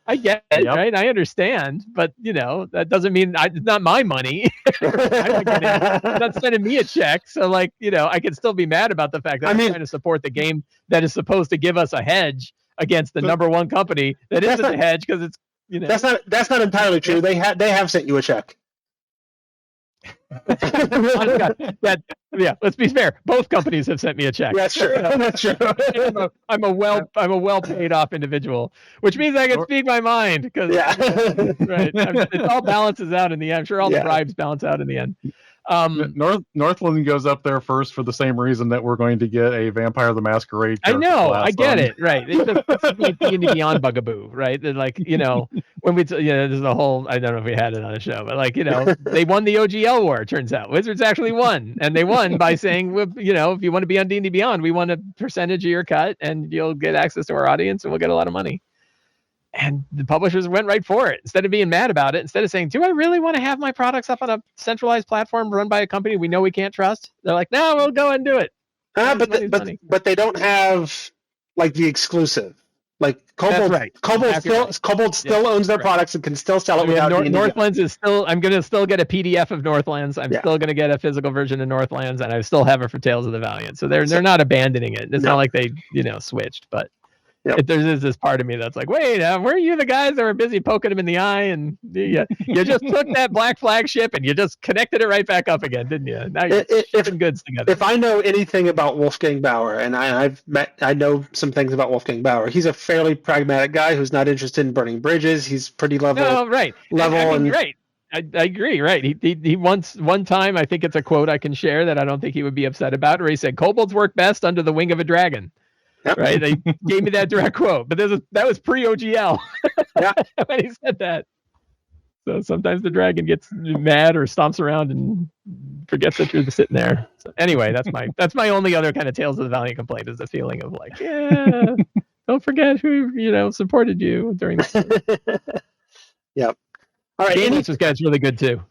[SPEAKER 3] I get it, right? I understand, but that doesn't mean it's not my money. I'm not sending me a check, so like I can still be mad about the fact that I'm trying to support the game that is supposed to give us a hedge against the number one company that isn't a hedge because it's
[SPEAKER 1] That's not entirely true. They have sent you a check.
[SPEAKER 3] Let's be fair. Both companies have sent me a check.
[SPEAKER 1] That's true. That's true.
[SPEAKER 3] I'm a well paid off individual, which means I can speak my mind because right. It all balances out in the end. I'm sure all the bribes balance out in the end.
[SPEAKER 4] Northland goes up there first for the same reason that we're going to get a Vampire the Masquerade.
[SPEAKER 3] I know, I get it, right? It's like D&D Beyond bugaboo, right? They're like, when we, there's the whole, I don't know if we had it on a show, but like, they won the OGL war. It turns out Wizards actually won, and they won by saying, if you want to be on D&D Beyond, we want a percentage of your cut, and you'll get access to our audience, and we'll get a lot of money. And the publishers went right for it. Instead of being mad about it, instead of saying, do I really want to have my products up on a centralized platform run by a company we know we can't trust? They're like, no, we'll go and do it.
[SPEAKER 1] But they don't have like the exclusive. Like Kobold still owns their products and can still sell it without
[SPEAKER 3] Northlands is still, I'm going to still get a PDF of Northlands. I'm still going to get a physical version of Northlands, and I still have it for Tales of the Valiant. So they're not abandoning it. It's not like they, switched, but there's this part of me that's like, wait, were you the guys that were busy poking him in the eye, and you just took that Black Flag ship and you just connected it right back up again, didn't you? Now you're shipping goods together.
[SPEAKER 1] If I know anything about Wolfgang Bauer, and I know some things about Wolfgang Bauer, he's a fairly pragmatic guy who's not interested in burning bridges. He's pretty level.
[SPEAKER 3] No, right. Right. I agree. Right. He once one time, I think it's a quote I can share that I don't think he would be upset about, where he said, "Kobolds work best under the wing of a dragon." Yep. Right, they gave me that direct quote, but that was pre-OGL when he said that. So sometimes the dragon gets mad or stomps around and forgets that you're sitting there. So anyway, that's my only other kind of Tales of the Valiant complaint, is the feeling of like, don't forget who supported you during this.
[SPEAKER 1] Yep. All right,
[SPEAKER 3] Game Master's Guide's really good too.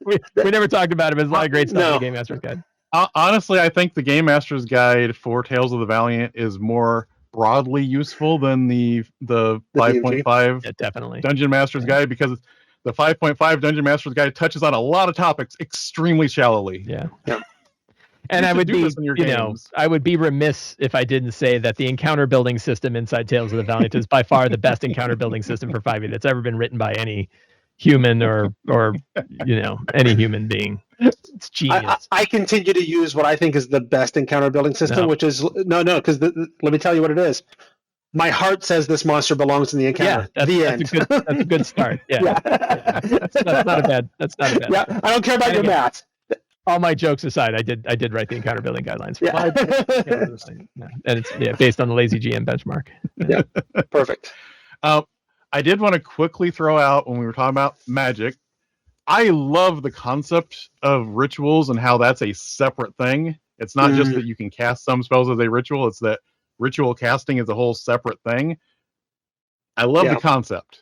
[SPEAKER 3] we never talked about it, but there's a lot of great stuff in the Game Master's Guide.
[SPEAKER 4] Honestly, I think the Game Master's Guide for Tales of the Valiant is more broadly useful than the 5.5
[SPEAKER 3] definitely
[SPEAKER 4] Dungeon Master's Guide, because the 5.5 Dungeon Master's Guide touches on a lot of topics extremely shallowly.
[SPEAKER 3] Yeah. And I would be remiss if I didn't say that the encounter building system inside Tales of the Valiant is by far the best encounter building system for 5e that's ever been written by any human or any human being. It's genius.
[SPEAKER 1] I continue to use what I think is the best encounter building system, which is because let me tell you what it is. My heart says this monster belongs in the encounter.
[SPEAKER 3] That's a good start. Yeah. That's not a bad.
[SPEAKER 1] Yeah, I don't care about your math.
[SPEAKER 3] All my jokes aside, I did write the encounter building guidelines for and it's based on the Lazy GM benchmark.
[SPEAKER 1] Yeah, perfect.
[SPEAKER 4] I did want to quickly throw out, when we were talking about magic, I love the concept of rituals and how that's a separate thing. It's not just that you can cast some spells as a ritual, it's that ritual casting is a whole separate thing. I love the concept.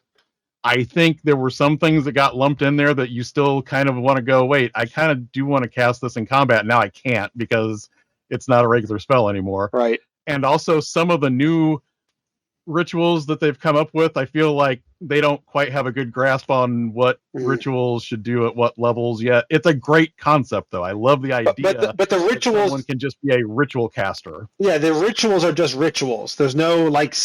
[SPEAKER 4] I think there were some things that got lumped in there that you still kind of want to go, wait, I kind of do want to cast this in combat. Now I can't because it's not a regular spell anymore.
[SPEAKER 1] Right.
[SPEAKER 4] And also some of the new rituals that they've come up with, I feel like they don't quite have a good grasp on what rituals should do at what levels yet. It's a great concept, though. I love the idea.
[SPEAKER 1] But the rituals,
[SPEAKER 4] someone can just be a ritual caster.
[SPEAKER 1] Yeah, the rituals are just rituals. There's no like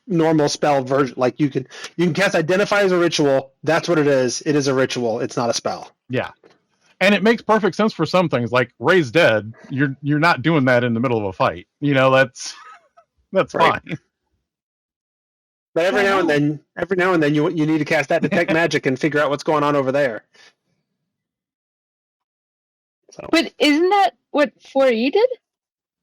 [SPEAKER 1] normal spell version. Like you can cast Identify as a ritual. That's what it is. It is a ritual. It's not a spell.
[SPEAKER 4] Yeah. And it makes perfect sense for some things, like Raise Dead. You're not doing that in the middle of a fight. That's right. Fine.
[SPEAKER 1] But every now and then, you need to cast that Detect Magic and figure out what's going on over there. So.
[SPEAKER 2] But isn't that what 4E did?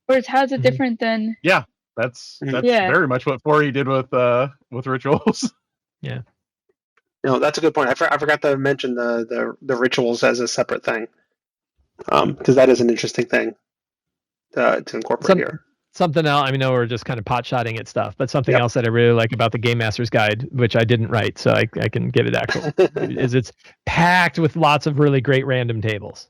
[SPEAKER 2] Or how is it different than?
[SPEAKER 4] Yeah, that's very much what 4E did with rituals.
[SPEAKER 3] Yeah.
[SPEAKER 1] No, that's a good point. I forgot to mention the rituals as a separate thing, because that is an interesting thing to incorporate here.
[SPEAKER 3] Something else, I know we're just kind of pot-shotting at stuff, but something else that I really like about the Game Master's Guide, which I didn't write, so I can give it actual, is it's packed with lots of really great random tables.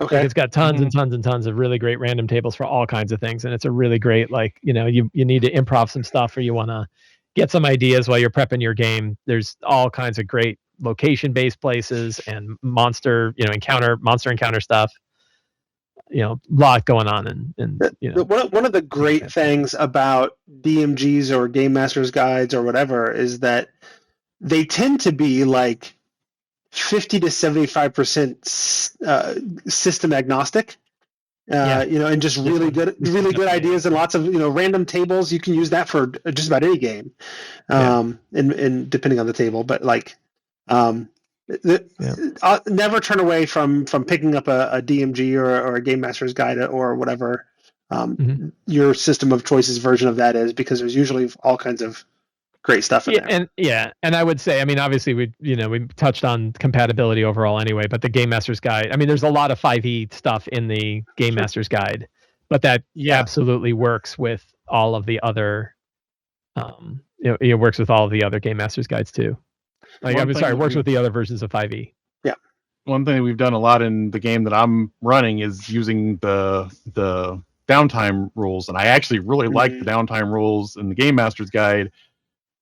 [SPEAKER 1] Okay.
[SPEAKER 3] Like it's got tons and tons and tons of really great random tables for all kinds of things, and it's a really great, like, you need to improv some stuff or you want to get some ideas while you're prepping your game. There's all kinds of great location-based places and monster encounter stuff. Lot going on, and
[SPEAKER 1] one of the great things about DMGs or Game Master's Guides or whatever is that they tend to be like 50 to 75% system agnostic. And just really good ideas and lots of random tables. You can use that for just about any game, and depending on the table. But like, never turn away from picking up a DMG or a Game Master's Guide or whatever your system of choices version of that is, because there's usually all kinds of great stuff in there.
[SPEAKER 3] And I would say, I mean, obviously we touched on compatibility overall anyway, but the Game Master's Guide, I mean, there's a lot of 5e stuff in the Game Master's Guide, but that absolutely works with all of the other it works with all of the other Game Master's Guides too. It works with the other versions of 5e.
[SPEAKER 1] Yeah.
[SPEAKER 4] One thing we've done a lot in the game that I'm running is using the downtime rules, and I actually really like the downtime rules in the Game Master's Guide,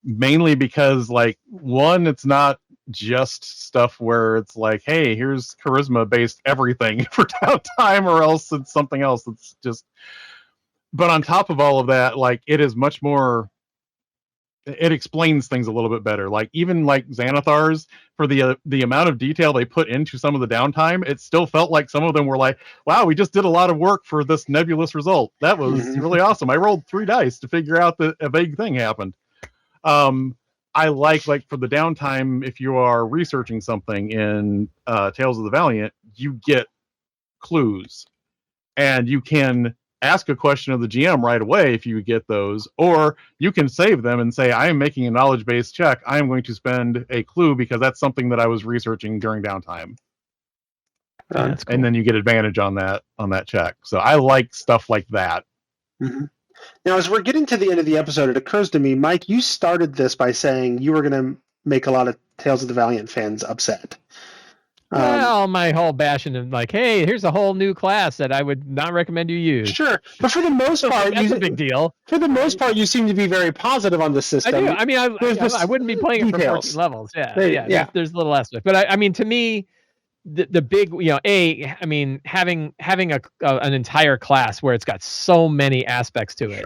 [SPEAKER 4] mainly because, like, one, it's not just stuff where it's like, hey, here's charisma-based everything for downtime, or else it's something else that's just... But on top of all of that, like, it is much more... It explains things a little bit better. Like, even like Xanathar's, for the amount of detail they put into some of the downtime, it still felt like some of them were like, wow, we just did a lot of work for this nebulous result. That was really awesome. I rolled 3 dice to figure out that a vague thing happened. I like for the downtime, if you are researching something in Tales of the Valiant, you get clues, and you can ask a question of the GM right away if you get those, or you can save them and say, I am making a knowledge-based check. I am going to spend a clue because that's something that I was researching during downtime.
[SPEAKER 3] Cool.
[SPEAKER 4] And then you get advantage on that check. So I like stuff like that.
[SPEAKER 1] Mm-hmm. Now, as we're getting to the end of the episode, it occurs to me, Mike, you started this by saying you were going to make a lot of Tales of the Valiant fans upset.
[SPEAKER 3] Well, my whole bashing of like, hey, here's a whole new class that I would not recommend you use.
[SPEAKER 1] Sure, but for the most part,
[SPEAKER 3] that's a big deal.
[SPEAKER 1] For the most part, you seem to be very positive on the system.
[SPEAKER 3] I do. I mean, I wouldn't be playing it for 14 levels. Yeah. There's a little aspect, but I mean, to me, the big, I mean, having an entire class where it's got so many aspects to it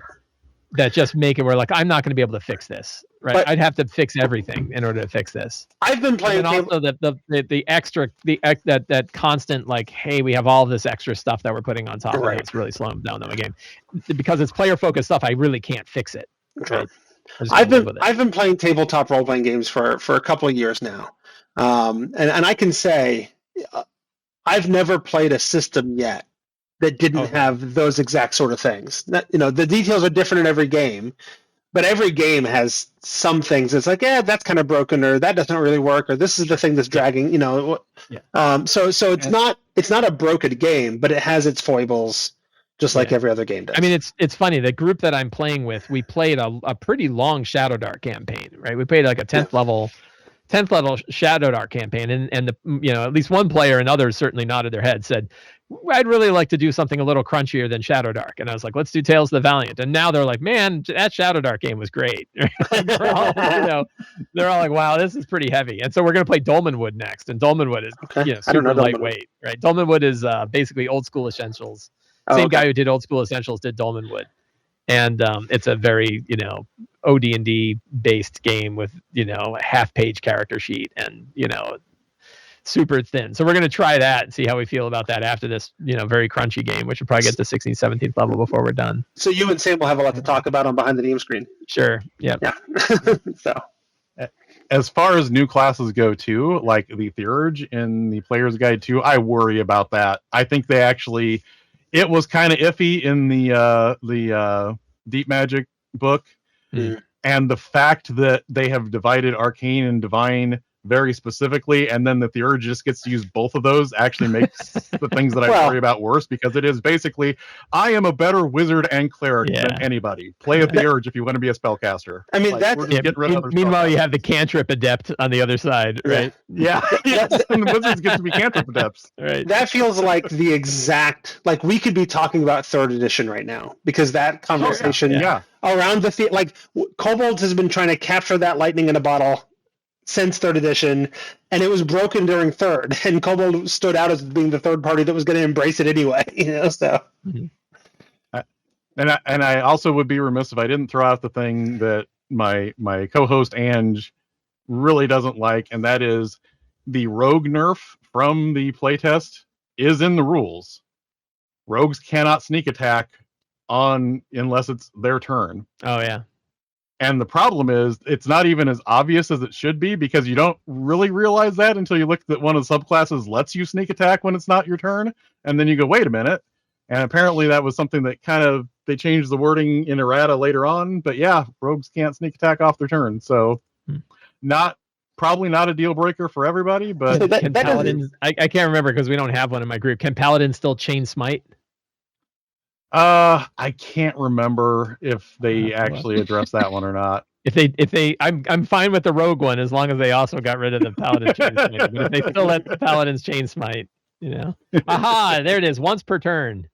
[SPEAKER 3] that just make it where, like, I'm not going to be able to fix this, right? But I'd have to fix everything in order to fix this.
[SPEAKER 1] I've been playing,
[SPEAKER 3] and also that constant, like, hey, we have all this extra stuff that we're putting on top of it. It's really slowing down the game because it's player focused stuff. I really can't fix it.
[SPEAKER 1] Right? I've been playing tabletop role playing games for a couple of years now, and I can say I've never played a system yet that didn't have those exact sort of things. The details are different in every game, but every game has some things. It's like, that's kind of broken, or that doesn't really work, or this is the thing that's dragging. So it's not a broken game, but it has its foibles, just like every other game does.
[SPEAKER 3] I mean, it's funny. The group that I'm playing with, we played a pretty long Shadow Dark campaign, right? We played like a 10th level 10th level Shadow Dark campaign, and the at least one player and others certainly nodded their head, said, I'd really like to do something a little crunchier than Shadow Dark. And I was like, let's do Tales of the Valiant. And now they're like, man, that Shadow Dark game was great. they're all like, wow, this is pretty heavy. And so we're going to play Dolmenwood next. And Dolmenwood is super lightweight, right? Dolmenwood is basically Old School Essentials. Same guy who did Old School Essentials did Dolmenwood. And it's a very, OD&D based game with, a half-page character sheet and, super thin. So we're going to try that and see how we feel about that after this, very crunchy game, which will probably get to 16th, 17th level before we're done.
[SPEAKER 1] So you and Sam will have a lot to talk about on Behind the Game Screen.
[SPEAKER 3] Sure. Yep.
[SPEAKER 1] Yeah. So,
[SPEAKER 4] as far as new classes go too, like the Theurge in the Player's Guide 2, I worry about that. I think they actually, it was kind of iffy in the Deep Magic book.
[SPEAKER 1] Mm.
[SPEAKER 4] And the fact that they have divided Arcane and Divine very specifically, and then the Theurge just gets to use both of those actually makes the things that I worry about worse, because it is basically, I am a better wizard and cleric than anybody. Play a Theurge if you want to be a spellcaster.
[SPEAKER 1] I mean, that's...
[SPEAKER 3] Meanwhile, you have the cantrip adept on the other side, right?
[SPEAKER 4] Yeah. And the wizards get to be cantrip adepts.
[SPEAKER 3] Right.
[SPEAKER 1] That feels like the exact... Like, we could be talking about 3rd edition right now, because that conversation around the... Kobold has been trying to capture that lightning in a bottle since 3rd edition, and it was broken during 3rd, and Kobold stood out as being the third party that was going to embrace it anyway. So.
[SPEAKER 4] And I also would be remiss if I didn't throw out the thing that my co-host Ange really doesn't like, and that is the rogue nerf from the playtest is in the rules. Rogues cannot sneak attack unless it's their turn.
[SPEAKER 3] Oh yeah.
[SPEAKER 4] And the problem is, it's not even as obvious as it should be, because you don't really realize that until you look that one of the subclasses lets you sneak attack when it's not your turn. And then you go, wait a minute. And apparently that was something that they changed the wording in errata later on. But yeah, rogues can't sneak attack off their turn. So probably not a deal breaker for everybody, but
[SPEAKER 3] can Paladins, I can't remember because we don't have one in my group. Can Paladins still chain smite?
[SPEAKER 4] I can't remember if they actually addressed that one or not.
[SPEAKER 3] I'm fine with the rogue one as long as they also got rid of the paladin chain smite. But if they still let the paladins chain smite, aha, there it is, once per turn.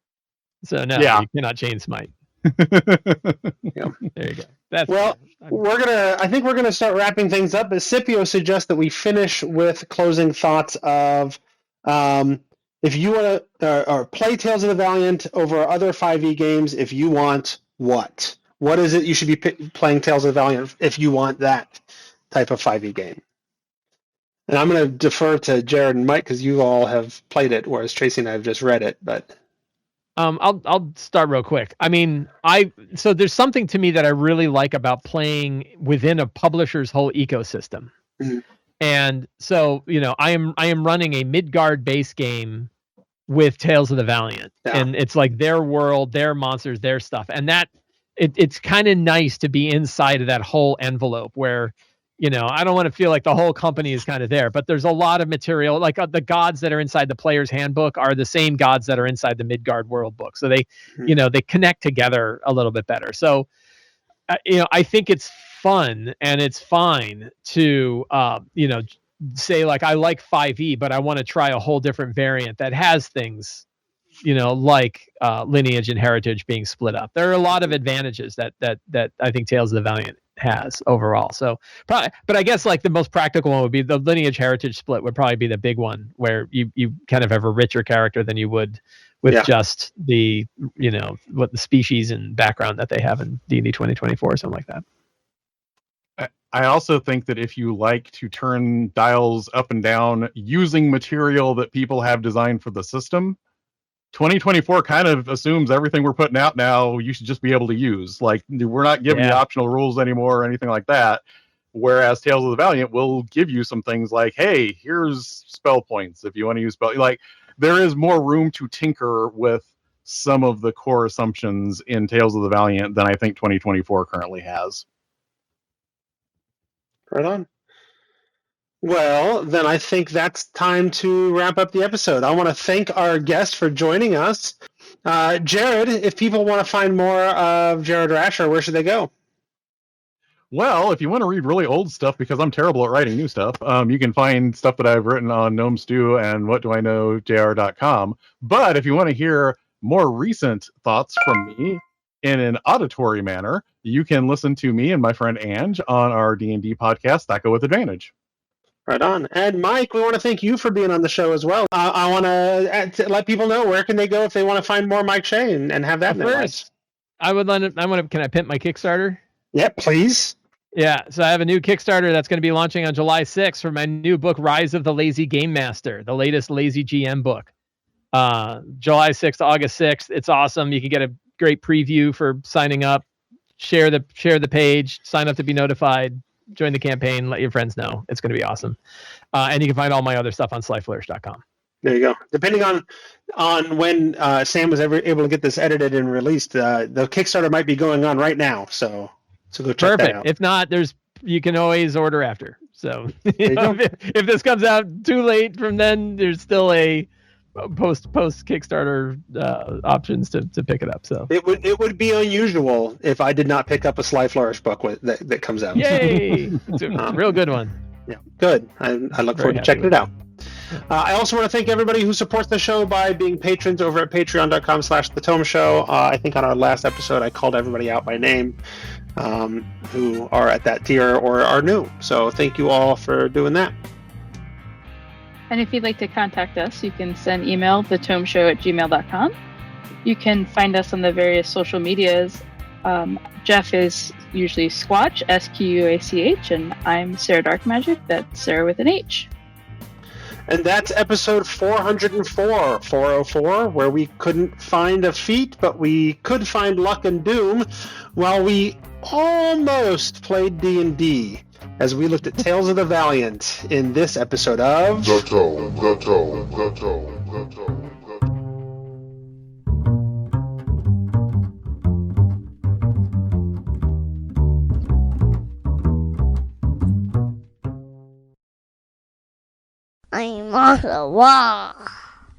[SPEAKER 3] So no, you cannot chain smite.
[SPEAKER 1] Yeah.
[SPEAKER 3] There you go.
[SPEAKER 1] I think we're gonna start wrapping things up. But Scipio suggests that we finish with closing thoughts of. If you want to play Tales of the Valiant over other 5e games, if you want what? What is it you should be playing Tales of the Valiant if you want that type of 5e game? And I'm going to defer to Jared and Mike because you all have played it, whereas Tracy and I have just read it. But
[SPEAKER 3] I'll start real quick. I mean, so there's something to me that I really like about playing within a publisher's whole ecosystem. Mm-hmm. And so, I am running a Midgard base game with Tales of the Valiant, and it's like their world, their monsters, their stuff, and that it's kind of nice to be inside of that whole envelope where, I don't want to feel like the whole company is kind of there, but there's a lot of material. Like the gods that are inside the player's handbook are the same gods that are inside the Midgard world book, so they, they connect together a little bit better. So, I think it's fun and it's fine to say like I like 5e, but I want to try a whole different variant that has things like lineage and heritage being split up. There are a lot of advantages that I think Tales of the Valiant has overall. So probably, but I guess like the most practical one would be the lineage heritage split would probably be the big one, where you kind of have a richer character than you would with just the what the species and background that they have in D&D 2024 or something like that.
[SPEAKER 4] I also think that if you like to turn dials up and down using material that people have designed for the system, 2024 kind of assumes everything we're putting out now you should just be able to use. Like, we're not giving you optional rules anymore or anything like that. Whereas Tales of the Valiant will give you some things like, hey, here's spell points if you want to use spell. Like, there is more room to tinker with some of the core assumptions in Tales of the Valiant than I think 2024 currently has.
[SPEAKER 1] Right on. Well, then I think that's time to wrap up the episode. I want to thank our guest for joining us. Jared, if people want to find more of Jared Rascher, where should they go?
[SPEAKER 4] Well, if you want to read really old stuff, because I'm terrible at writing new stuff, you can find stuff that I've written on Gnome Stew and whatdoiknowjr.com. But if you want to hear more recent thoughts from me in an auditory manner, you can listen to me and my friend Ange on our D&D podcast, Thaco with Advantage.
[SPEAKER 1] Right on. And Mike, we want to thank you for being on the show as well. I want to let people know where can they go if they want to find more Mike Shea and have that in their lives.
[SPEAKER 3] Can I pimp my Kickstarter?
[SPEAKER 1] Yep, please.
[SPEAKER 3] Yeah, so I have a new Kickstarter that's going to be launching on July 6th for my new book, Rise of the Lazy Game Master, the latest Lazy GM book. July 6th to August 6th. It's awesome. You can get a great preview for signing up. Share the page. Sign up to be notified. Join the campaign. Let your friends know. It's going to be awesome. And you can find all my other stuff on slyflourish.com.
[SPEAKER 1] There you go. Depending on when Sam was ever able to get this edited and released, the Kickstarter might be going on right now. So go check that out.
[SPEAKER 3] If not, you can always order after. So if this comes out too late from then, there's still a post Kickstarter options to pick it up. So
[SPEAKER 1] it would be unusual if I did not pick up a Sly Flourish book that comes out.
[SPEAKER 3] Yay! It's a real good one.
[SPEAKER 1] Yeah, good. I look forward to checking it out. I also want to thank everybody who supports the show by being patrons over at patreon.com/The Tome Show. I think on our last episode, I called everybody out by name who are at that tier or are new. So thank you all for doing that.
[SPEAKER 2] And if you'd like to contact us, you can send email thetomeshow@gmail.com. You can find us on the various social medias. Jeff is usually Squatch, SQUACH, and I'm Sarah Dark Magic. That's Sarah with an H.
[SPEAKER 1] And that's episode 404, where we couldn't find a feat, but we could find luck and doom, while we almost played D&D, as we looked at Tales of the Valiant in this episode of...
[SPEAKER 5] The Tome. I'm on the wall.